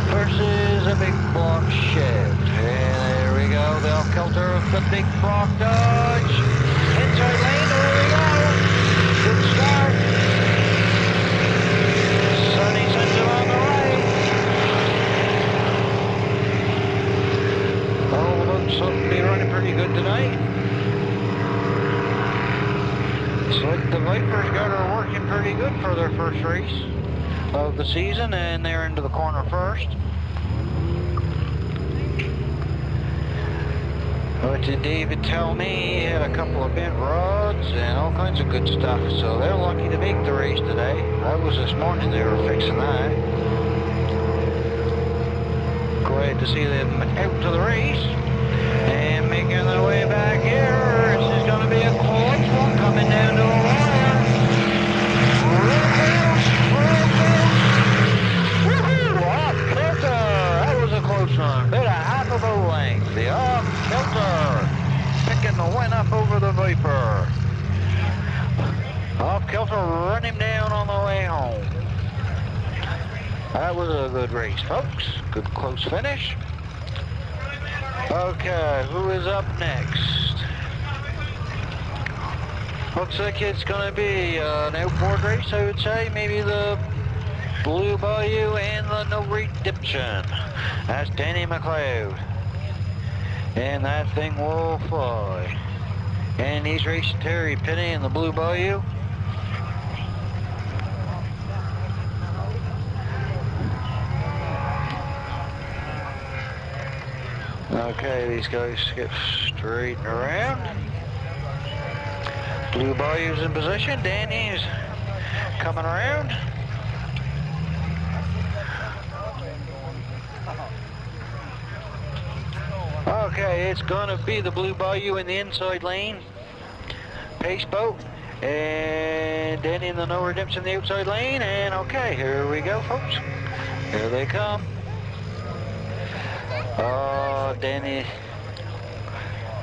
[SPEAKER 1] versus a big block Chev. And there we go, the off Kilter of the big block Dodge. Inside lane, there we go. Good start. Sonny sends him on the right. All the boats look to be running pretty good tonight. Looks like the Vipers got her working pretty good for their first race of the season, and they're into the corner first. What did David tell me? He had a couple of bent rods and all kinds of good stuff, so they're lucky to make the race today. That was this morning they were fixing that. Glad to see them out to the race and making their way back here. This is going to be a close one coming down to a wire. Real close, real close. Woohoo! Off Kilter. That was a close one. Bit of half a boat length. The off Kilter picking the win up over the Viper. Off Kilter run him down on the way home. That was a good race, folks. Good close finish. Okay, who is up next? Looks like it's going to be an outboard race, I would say. Maybe the Blue Bayou and the No Redemption. That's Danny McLeod. And that thing will fly. And he's racing Terry Penny in the Blue Bayou. Okay, these guys get straight around. Blue Bayou's in position. Danny's coming around. Okay, it's going to be the Blue Bayou in the inside lane. Pace boat. And Danny in the No Redemption in the outside lane. And okay, here we go, folks. Here they come. Oh, Danny.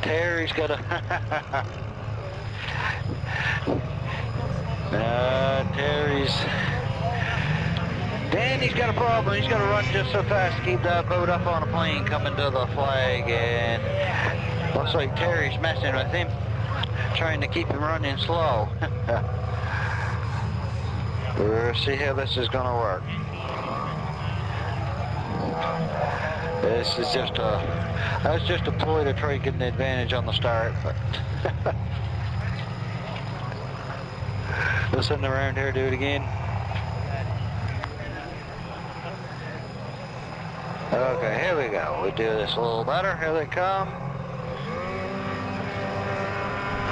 [SPEAKER 1] Terry's got a... Terry's... Danny's got a problem. He's got to run just so fast to keep that boat up on a plane coming to the flag. And looks like Terry's messing with him, trying to keep him running slow. We'll see how this is going to work. This is just that's just a ploy to try to get an advantage on the start, but we'll send around here, do it again. Okay, here we go. We'll do this a little better. Here they come.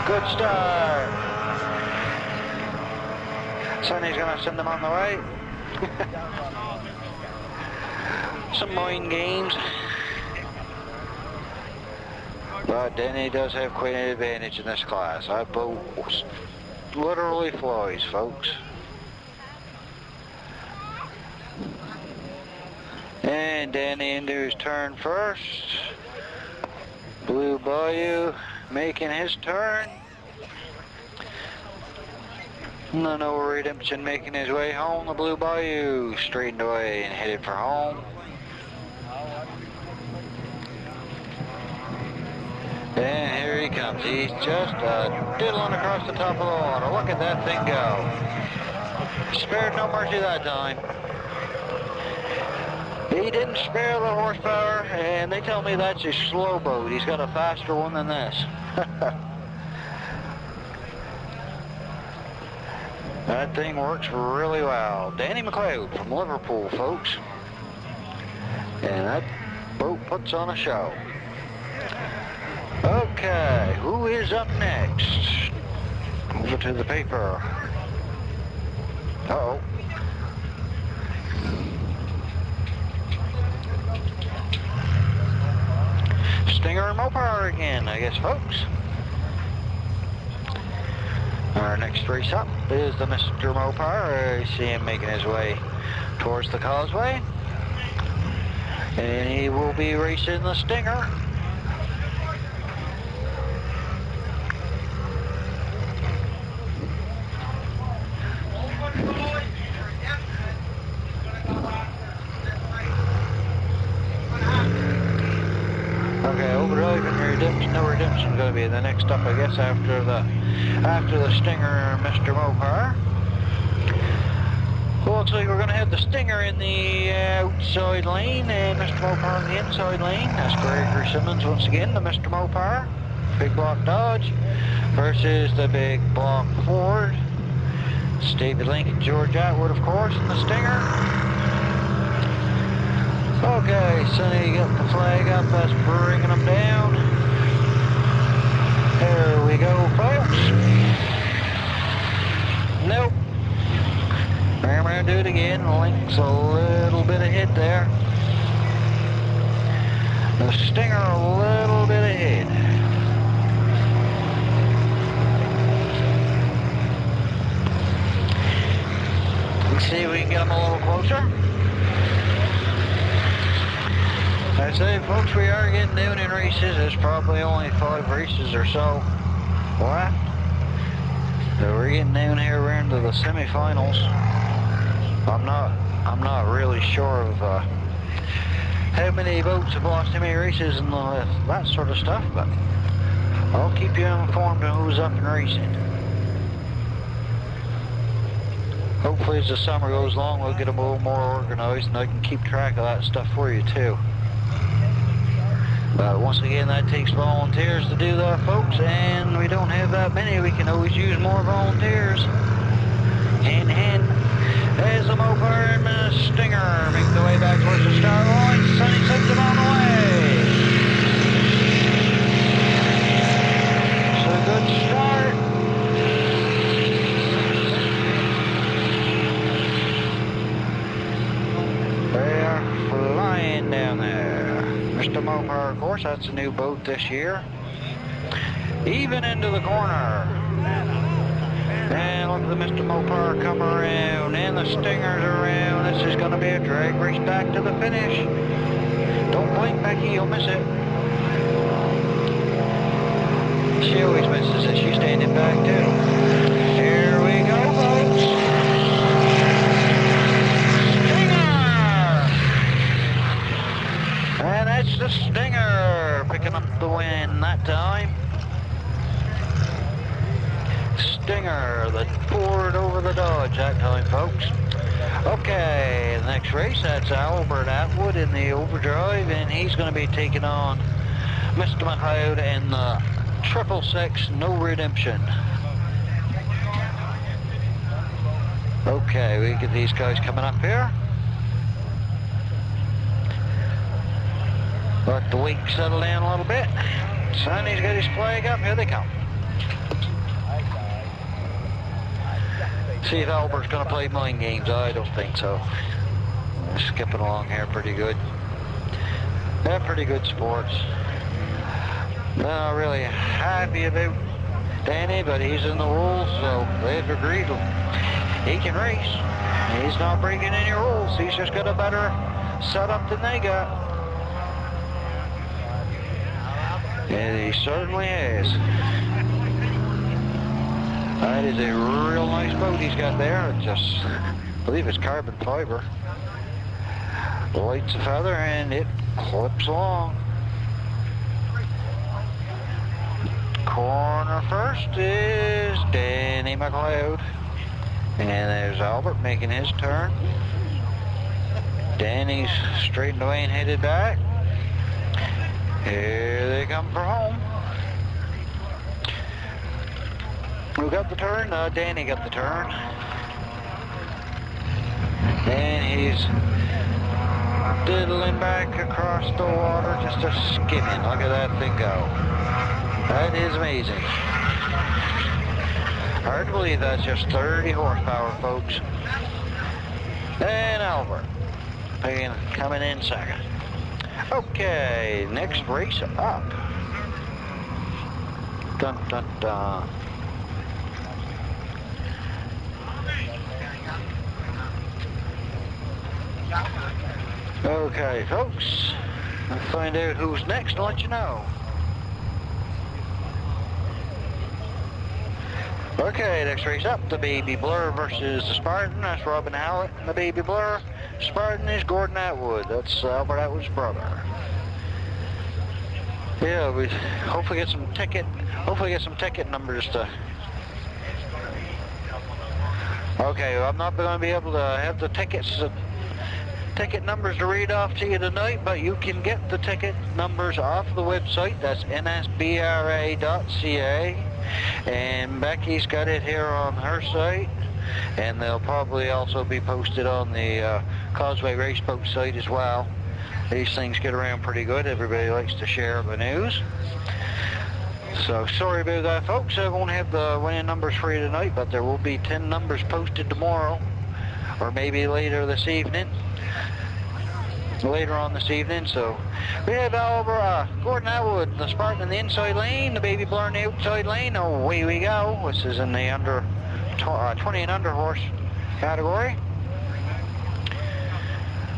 [SPEAKER 1] Good start. Sonny's gonna send them on the right. Some mind games. But Danny does have quite an advantage in this class. That boat literally flies, folks. And Danny into his turn first. Blue Bayou making his turn. The No Redemption making his way home. The Blue Bayou straightened away and headed for home. And here he comes. He's just diddling across the top of the water. Look at that thing go. Spared no mercy that time. He didn't spare the horsepower, and they tell me that's his slow boat. He's got a faster one than this. That thing works really well. Danny McLeod from Liverpool, folks. And that boat puts on a show. Okay, who is up next? Over to the paper. Uh-oh. Stinger and Mopar again, I guess, folks. Our next race up is the Mr. Mopar. I see him making his way towards the causeway. And he will be racing the Stinger. Okay, overdrive and redemption. No redemption is going to be the next up, I guess, after the Stinger, Mr. Mopar. Well, looks like we're going to have the Stinger in the outside lane and Mr. Mopar in the inside lane. That's Gregory Simmons once again, the Mr. Mopar. Big block Dodge versus the big block Ford. David Lincoln, George Atwood, of course, in the Stinger. Okay, Sonny got the flag up, that's bringing them down. There we go, folks. Nope. I'm going to do it again. Link's a little bit ahead there. The Stinger a little bit ahead. Let's see if we can get them a little closer. I say, folks, we are getting down in races. There's probably only 5 races or so left. So we're getting down here. We're into the semifinals. I'm not really sure of how many boats have lost how many races and that sort of stuff, but I'll keep you informed of who's up and racing. Hopefully as the summer goes along we'll get them a little more organized and I can keep track of that stuff for you too. But once again, that takes volunteers to do that, folks, and we don't have that many. We can always use more volunteers. Hand in hand, as the Mopar and the Stinger make the way back towards the start line. Sonny sends it on the way. It's a good start. They are flying down there. Mr. Mopar, of course, that's a new boat this year. Even into the corner. And look at the Mr. Mopar come around, and the Stinger's around. This is going to be a drag race back to the finish. Don't blink, Becky, you'll miss it. She always misses it. She's standing back, too. Here we go, folks. And that's the Stinger picking up the win that time. Stinger that poured over the Dodge that time, folks. Okay, the next race, that's Albert Atwood in the overdrive, and he's going to be taking on Mr. McLeod in the 666 No Redemption. Okay, we get these guys coming up here. Let the wake settle down a little bit. Sonny's got his flag up. Here they come. See if Albert's going to play mind games. I don't think so. They're skipping along here pretty good. They're pretty good sports. Not really happy about Danny, but he's in the rules, so they've agreed he can race. He's not breaking any rules. He's just got a better setup than they got. And he certainly has. That is a real nice boat he's got there. I believe it's carbon fiber. Light's a feather and it clips along. Corner first is Danny McLeod. And there's Albert making his turn. Danny's straightened away and headed back. Here they come for home. Who got the turn? Danny got the turn. And he's diddling back across the water, just a skimming. Look at that thing go. That is amazing. Hard to believe that's just 30 horsepower, folks. And Albert coming in second. Okay, next race up. Dun dun dun. Okay, folks. I'll find out who's next and let you know. Okay, next race up, the Baby Blur versus the Spartan. That's Robin Hallett and the Baby Blur. Spartan is Gordon Atwood. That's Albert Atwood's brother. Yeah, we hopefully get some ticket numbers to. Okay, I'm not going to be able to have the ticket numbers to read off to you tonight, but you can get the ticket numbers off the website. That's nsbra.ca, and Becky's got it here on her site, and they'll probably also be posted on the Causeway Raceboat site as well. These things get around pretty good. Everybody likes to share the news. So sorry about that, folks. I won't have the winning numbers for you tonight, but there will be 10 numbers posted tomorrow, or maybe later this evening. Later on this evening. So we have Gordon Atwood, the Spartan in the inside lane, the Baby Blur in the outside lane. Away we go. This is in the 20 and under horse category.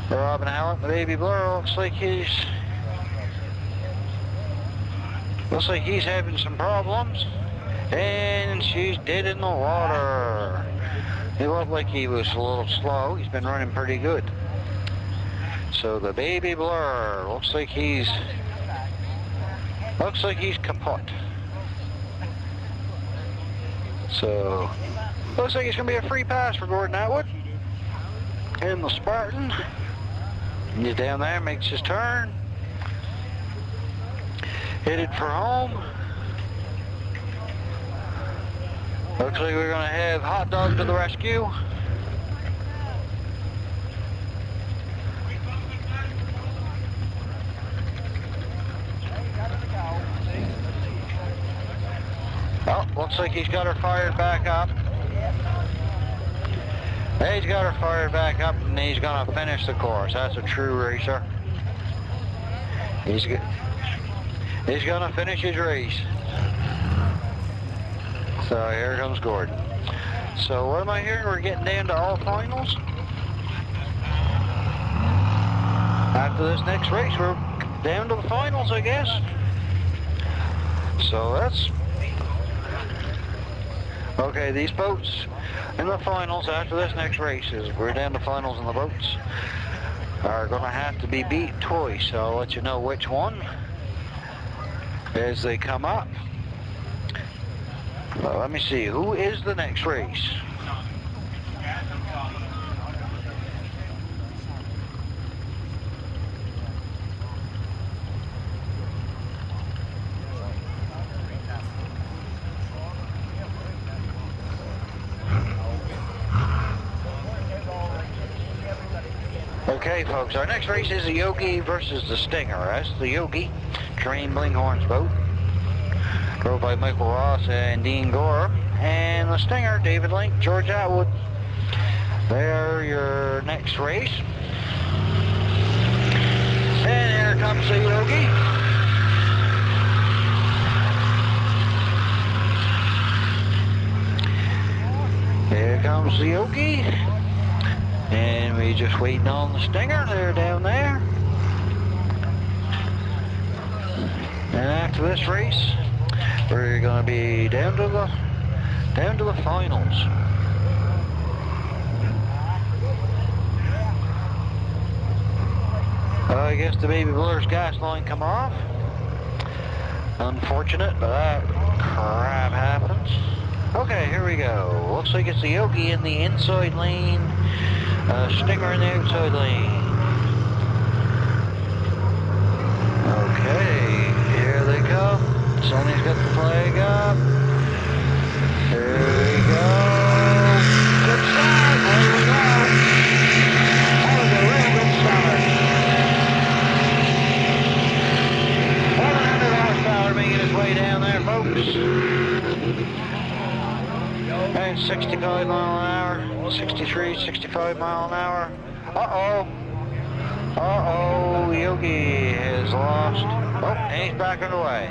[SPEAKER 1] Robin Hallett, the Baby Blur, looks like he's having some problems, and she's dead in the water. It looked like he was a little slow. He's been running pretty good. So the Baby Blur looks like he's kaput. So looks like it's gonna be a free pass for Gordon Atwood. And the Spartan, he's down there, makes his turn, headed for home. Looks like we're gonna have Hot Dog to the rescue. Oh, looks like he's got her fired back up. He's got her fired back up, and he's gonna finish the course. That's a true racer. He's gonna finish his race. So here comes Gordon. So what am I hearing? We're getting down to all finals. After this next race, we're down to the finals, I guess. So that's okay. These boats in the finals after this next race we're down to finals, and the boats are gonna have to be beat twice. So I'll let you know which one as they come up. Well, let me see, who is the next race? Okay, folks, our next race is the Yogi versus the Stinger. That's the Yogi, Terrain Blinghorn's boat, drove by Michael Ross and Dean Gore, and the Stinger, David Link, George Atwood. They're your next race. And here comes the Yogi. Here comes the Yogi. And we just waiting on the Stinger. They're down there. And after this race, we're going to be down to the finals. I guess the Baby Blur's gas line come off. Unfortunate, but that crap happens. Okay, here we go. Looks like it's the Yogi in the inside lane, Stinger in the outside lane. Okay, here they come. Sonny's got the flag up. Here we go. Good start. There we go. That was a real good start. 75 mile an hour, 63, 65 mile an hour. Uh-oh. Uh-oh, Yogi has lost. Oh, and he's back underway.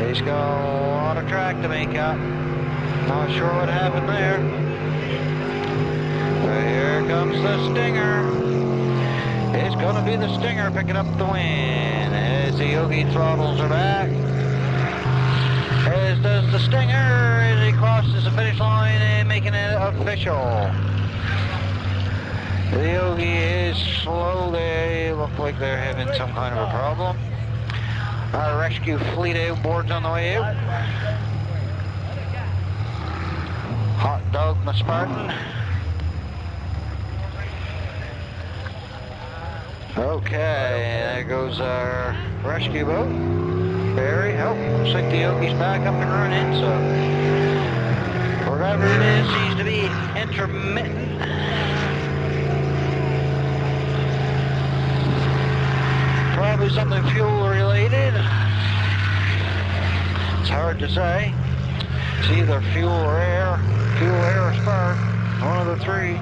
[SPEAKER 1] He's got a lot of track to make up. Not sure what happened there. But here comes the Stinger. It's going to be the Stinger picking up the win as the Yogi throttles her back. As does the Stinger as he crosses the finish line and making it official. The Yogi is slow. They look like they're having some kind of a problem. Our rescue fleet outboard's on the way out. Hot Dog and the Spartan. Okay, there goes our rescue boat. Barry, oh, looks like the Yogi's back up and running, so whatever it is seems to be intermittent. Probably something fuel related. It's hard to say. It's either fuel, air, or spark. One of the three.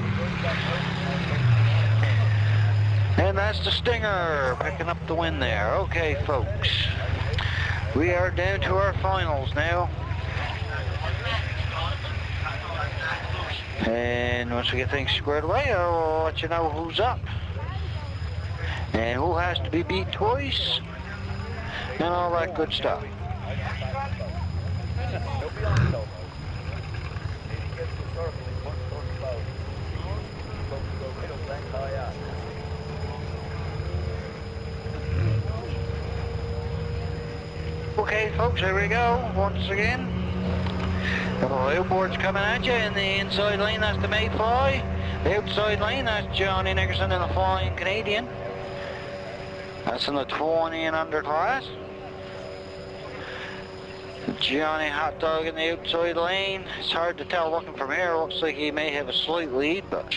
[SPEAKER 1] And that's the Stinger picking up the win there. Okay, folks. We are down to our finals now. And once we get things squared away, I'll let you know who's up. And who has to be beat twice. And all that good stuff. Okay, folks, here we go once again. The outboard's coming at you. In the inside lane, that's the Mayfly. The outside lane, that's Johnny Nickerson in the Flying Canadian. That's in the 20 and under class. Johnny Hot Dog in the outside lane. It's hard to tell looking from here. Looks like he may have a slight lead, but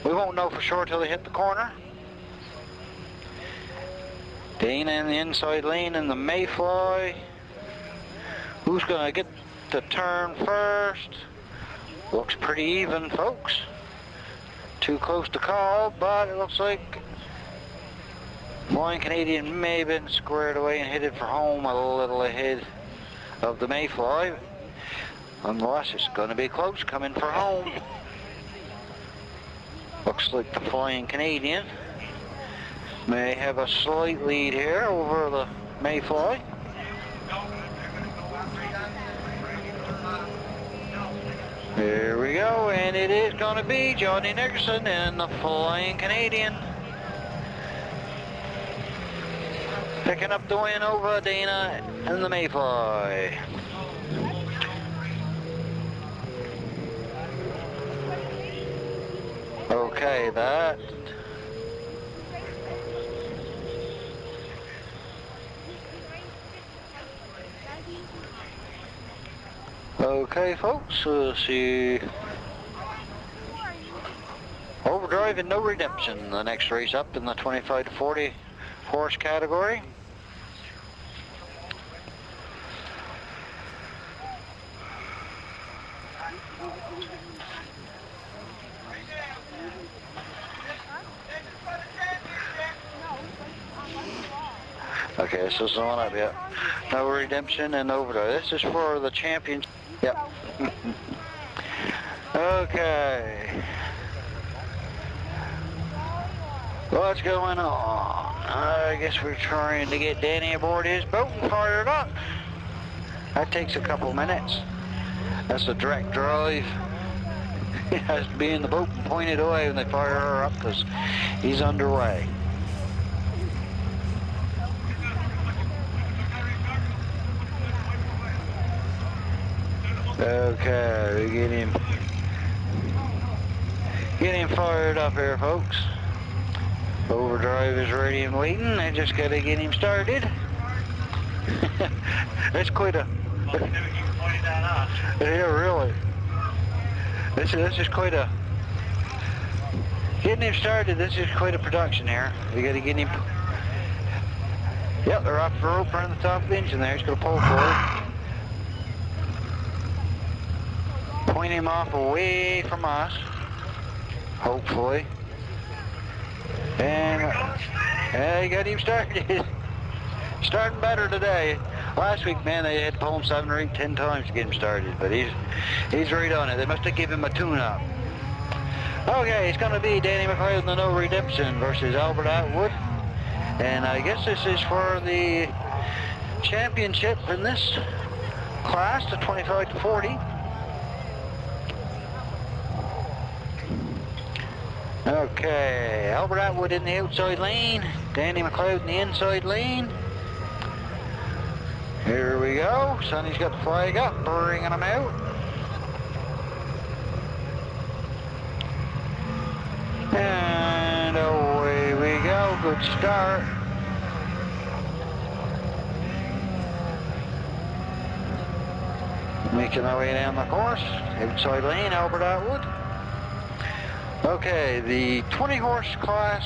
[SPEAKER 1] we won't know for sure till they hit the corner. Dana in the inside lane in the Mayfly. Who's going to get the turn first? Looks pretty even, folks. Too close to call, but it looks like Flying Canadian may have been squared away and headed for home a little ahead of the Mayfly. Unless it's going to be close coming for home. Looks like the Flying Canadian may have a slight lead here over the Mayfly. Here we go, and it is going to be Johnny Nickerson and the Flying Canadian picking up the win over Dana and the Mayfly. Okay, that. Okay, folks, let's see. Overdrive and No Redemption, the next race up in the 25 to 40 horse category. Okay, this is the one up yet. No Redemption and Overdrive. This is for the champion. Yep. Okay. What's going on? I guess we're trying to get Danny aboard his boat and fired up. That takes a couple minutes. That's a direct drive. He has to be in the boat and pointed away when they fire her up because he's underway. Okay, we get him fired up here, folks. Overdrive is ready and waiting. I just gotta get him started. That's quite a. Yeah, really. This is quite a. Getting him started. This is quite a production here. We gotta get him. Yep, they're off the rope around the top of the engine there. He's gonna pull forward. point him off away from us, hopefully. And he got him started. Starting better today. Last week, man, they had to pull him 7 or 8, 10 times to get him started, but he's right on it. They must have given him a tune-up. Okay, it's going to be Danny McLeod and the No Redemption versus Albert Atwood. And I guess this is for the championship in this class, the 25 to 40. Okay, Albert Atwood in the outside lane, Danny McLeod in the inside lane. Here we go. Sonny's got the flag up, bringing him out. And away we go. Good start. Making our way down the course. Outside lane, Albert Atwood. Okay, the 20 horse class.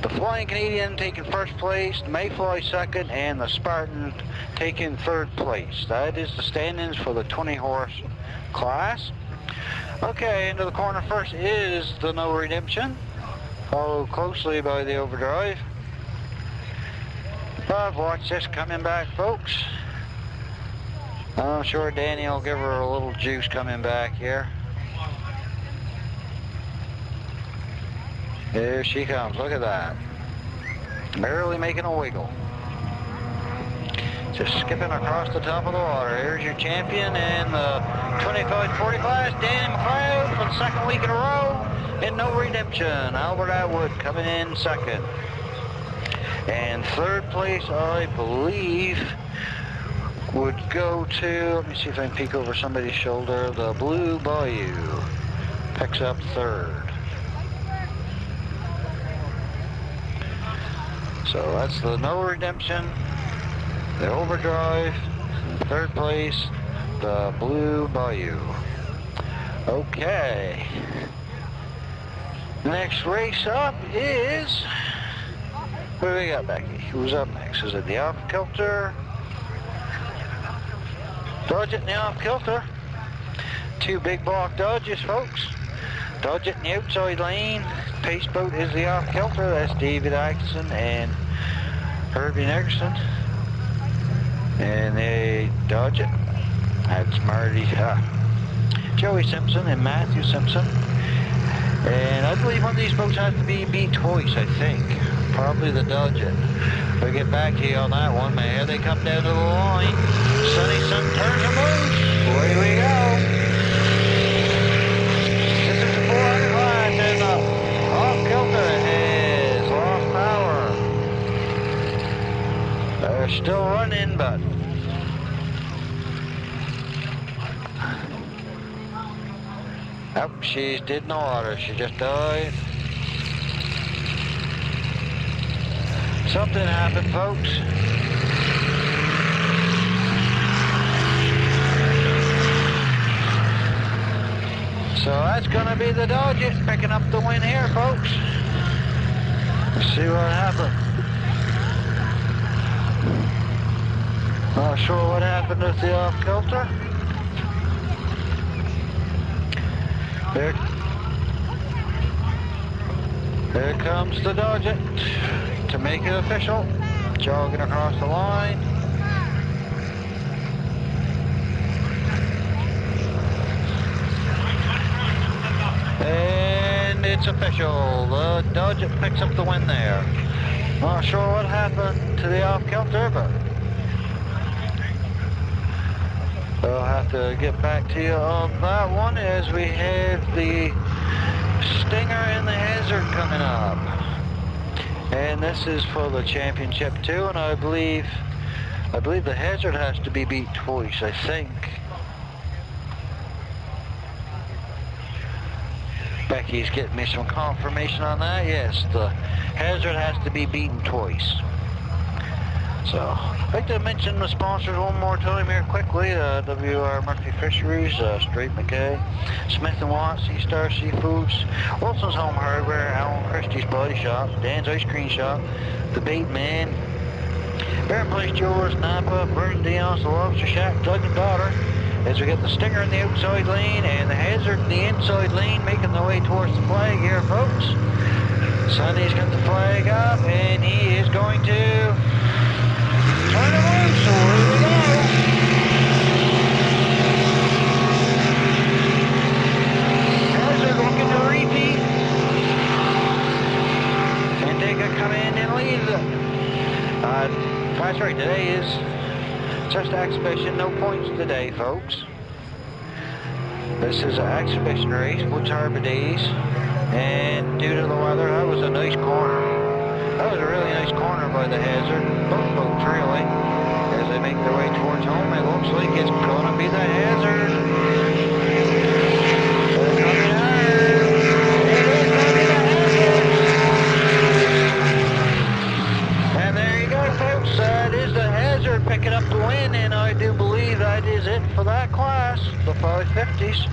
[SPEAKER 1] The Flying Canadian taking first place, the Mayfly second, and the Spartan taking third place. That is the standings for the 20 horse class. Okay, into the corner first is the No Redemption, followed closely by the Overdrive. But watch this coming back, folks. I'm sure Danny will give her a little juice coming back here. Here she comes, look at that. Barely making a wiggle. Just skipping across the top of the water. Here's your champion in the 25-40 class, Danny McLeod for the second week in a row. And No Redemption, Albert Atwood coming in second. And third place, I believe, would go to, let me see if I can peek over somebody's shoulder, the Blue Bayou picks up third. So that's the No Redemption, the Overdrive, in third place, the Blue Bayou. Okay. Next race up is, what do we got, Becky? Who's up next? Is it the Off Kilter? Dodge it in the Off Kilter. 2 big block dodges, folks. Dodge it in the outside lane. Pace boat is the Off Kilter. That's David Atkinson and Herbie Nickerson. And they dodge it. That's Marty, Joey Simpson and Matthew Simpson. And I believe one of these boats has to be beat twice, I think. Probably the Dodge it. We'll get back to you on that one, man. Here they come down to the line. Sunny Sun turns them loose. Away we go. This is the 400 line, and the Off Kilter has lost power. They're still running, but oh, she's did in the water. She just died. Something happened, folks. So that's going to be the Dodge It picking up the win here, folks. Let's see what happened. Not sure what happened with the Off Kilter. There comes the Dodge It to make it official. Jogging across the line. And it's official. The Dodge It picks up the win there. Not sure what happened to the Off Kilter, but I'll have to get back to you on that one as we have the Stinger and the Hazard coming up. And this is for the championship too, and I believe the Hazard has to be beat twice, I think. Becky's getting me some confirmation on that. Yes, the Hazard has to be beaten twice. So, I'd like to mention the sponsors one more time here quickly. W.R. Murphy Fisheries, Straight McKay, Smith & Watts, Star Seafoods, Wilson's Home Hardware, Alan Christie's Body Shop, Dan's Ice Cream Shop, The Bait Man, Bear Place Jewelers, Napa, Burton Dion's, The Lobster Shack, Doug and Daughter, as we get the Stinger in the outside lane and the Hazard in the inside lane, making their way towards the flag here, folks. Sonny's got the flag up, and he is going to turn him loose, so here we go. Hazard looking to repeat. And they can come in and lead. That's right, today is just exhibition, no points today, folks. This is an exhibition race, Woods Harbour Days, and due to the weather, that was a nice corner. That was a really nice corner by the Hazard, both boats really. As they make their way towards home, it looks like it's going to be the Hazard. They're coming hard. It is going to be the Hazard. And there you go, folks. That is the Hazard picking up the win, and I do believe that is it for that class, the 550s.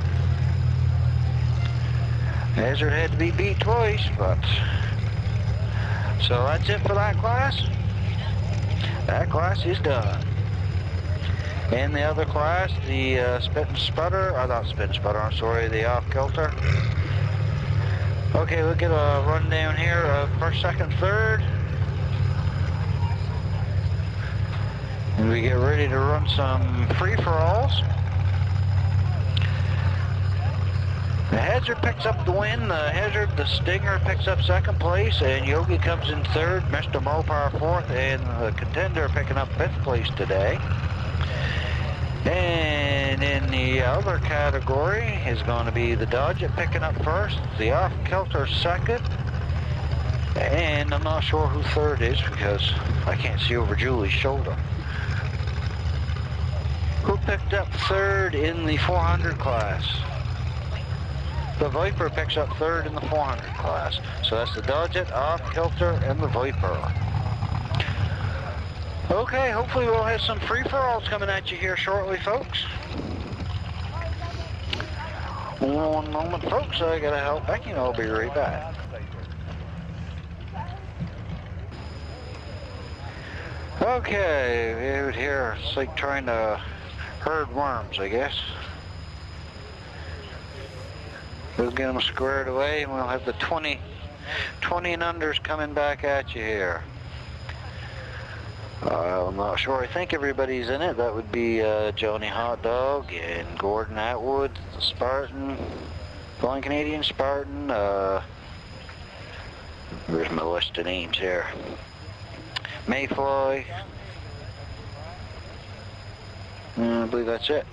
[SPEAKER 1] Hazard had to be beat twice, but so that's it for that class. That class is done. And the other class, the spit and sputter, not spit and sputter, I'm sorry, the off kilter. Okay, we'll get a rundown here of first, second, third. And we get ready to run some free-for-alls. The Hazard picks up the win. The Hazard, the Stinger picks up second place, and Yogi comes in third, Mr. Mopar fourth, and the Contender picking up fifth place today. And in the other category is going to be the Dodge picking up first, the Off Kilter second, and I'm not sure who third is because I can't see over Julie's shoulder. Who picked up third in the 400 class? The Viper picks up third in the 400 class. So that's the Dodge, Off Kilter, and the Viper. Okay, hopefully we'll have some free-for-alls coming at you here shortly, folks. One moment, folks. I gotta help Becky, and I'll be right back. Okay, out here, it's like trying to herd worms, I guess. We'll get them squared away, and we'll have the 20 and unders coming back at you here. I'm not sure. I think everybody's in it. That would be Johnny Hot Dog and Gordon Atwood, the Spartan, Flying Canadian Spartan. Where's my list of names here? Mayfly. I believe that's it.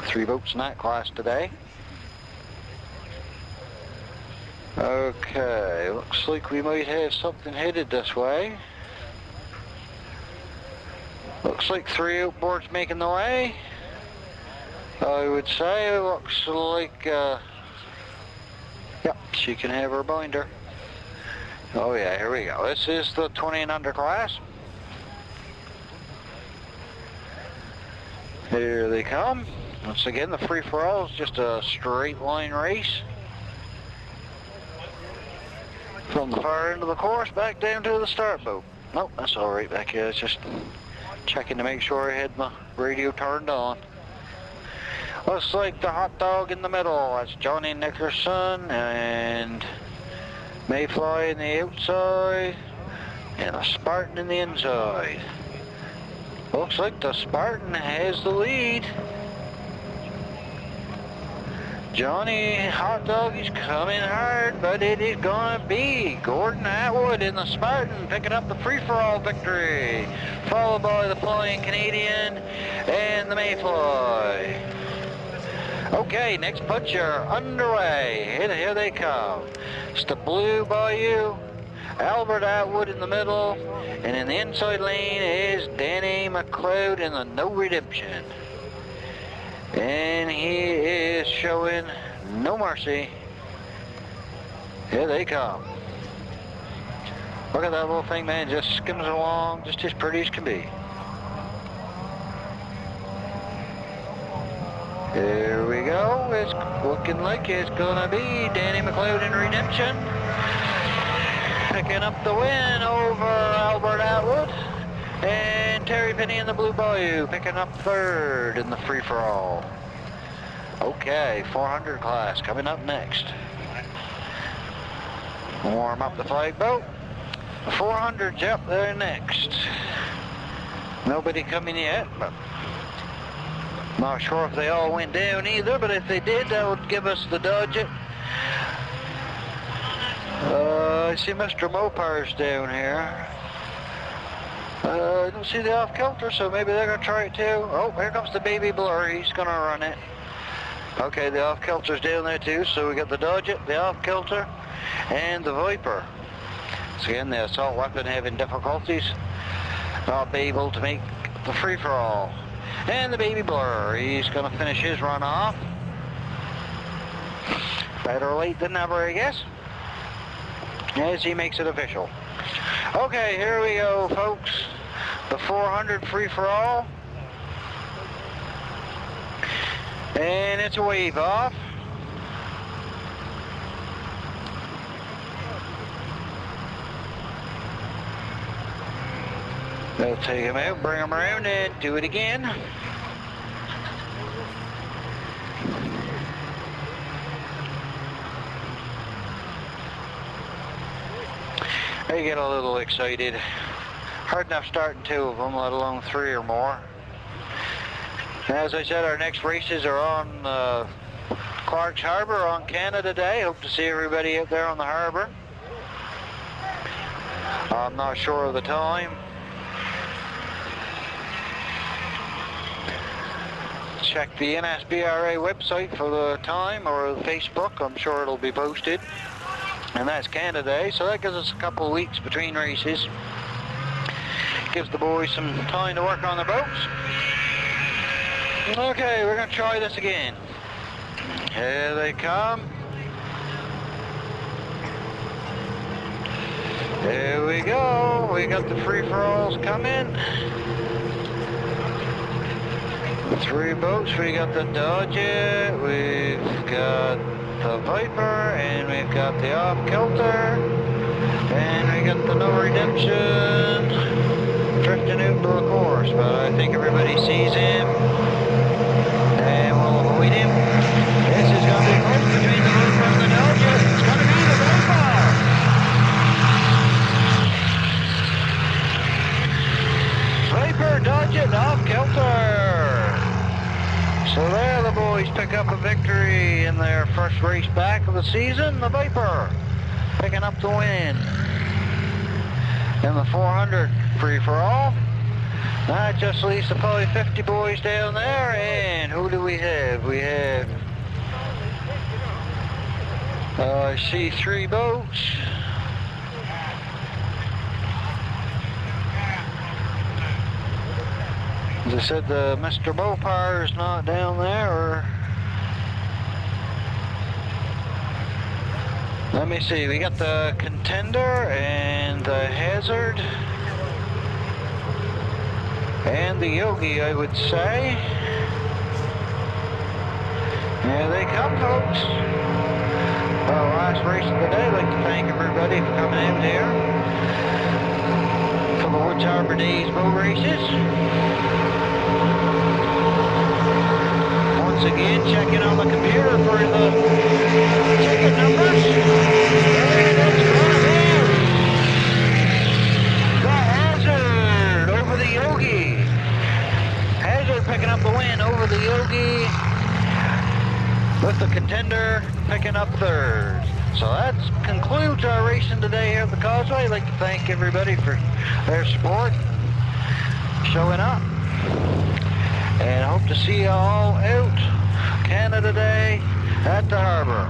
[SPEAKER 1] 3 boats in that class today. Okay, looks like we might have something headed this way. Looks like 3 outboards making the way. I would say it looks like, yep, she can have her binder. Oh yeah, here we go. This is the 20 and under class. Here they come. Once again, the free-for-all is just a straight line race. From the far end of the course back down to the start boat. Nope, that's alright back here. It's just checking to make sure I had my radio turned on. Looks like the Hot Dog in the middle. That's Johnny Nickerson and Mayfly in the outside and a Spartan in the inside. Looks like the Spartan has the lead. Johnny Hot Dog is coming hard, but it is going to be Gordon Atwood in the Spartan picking up the free-for-all victory, followed by the Flying Canadian and the Mayfly. Okay, next puncher underway. Here they come. It's the Blue Bayou, Albert Atwood in the middle, and in the inside lane is Danny McLeod in the No Redemption. And he is showing no mercy. Here they come. Look at that little thing, man, just skims along, just as pretty as can be. Here we go. It's looking like it's gonna be Danny McLeod in Redemption, picking up the win over Albert Atwood, and Terry Penny in the Blue Bayou picking up third in the free-for-all. Okay, 400 class coming up next. Warm up the flag boat. The 400's up there next. Nobody coming yet, but not sure if they all went down either, but if they did, that would give us the Dodgett. I see Mr. Mopar's down here. I don't see the off-kilter, so maybe they're going to try it too. Oh, here comes the Baby Blur. He's going to run it. Okay, the off-kilter's down there too, so we got the Dodgett, the off-kilter, and the Viper. So again, the assault weapon having difficulties. Not be able to make the free-for-all. And the Baby Blur, he's going to finish his run off. Better late than never, I guess, as he makes it official. Okay, here we go, folks. The 400 free-for-all. And it's a wave off. They'll take him out, bring him around, and do it again. I get a little excited. Hard enough starting 2 of them, let alone 3 or more. As I said, our next races are on Clark's Harbour on Canada Day. Hope to see everybody out there on the harbour. I'm not sure of the time. Check the NSBRA website for the time, or Facebook. I'm sure it'll be posted. And that's Canada Day, so that gives us a couple of weeks between races. Gives the boys some time to work on their boats. Okay, we're going to try this again. Here they come. Here we go. We got the free-for-alls coming. 3 boats. We got the Dodgett, we've got the Viper, and we've got the off-kilter, and we got the No Redemption drifting out to the course, but I think everybody sees him. And we'll avoid him. This is going to be close between the Viper and the Dodgett. It's going to be the Viper. Viper, Dodgett, off-kilter. So there the boys pick up a victory in their first race back of the season. The Viper picking up the win in the 400 free-for-all. That just leaves the probably 50 boys down there, and who do we have? We have, I see 3 boats. As I said, the Mr. Mopar's not down there, or... Let me see, we got the Contender and the Hazard. And the Yogi, I would say. Here they come, folks. Well, last race of the day. I'd like to thank everybody for coming out here for the Woods Harbour Days boat races. Once again, checking on the computer for the ticket numbers. And it's going in. The Hazard over the Yogi. Hazard picking up the win over the Yogi, with the Contender picking up 3rd. So that concludes our racing today here at the Causeway. I'd like to thank everybody for their support, showing up, and I hope to see you all out Canada Day at the harbour.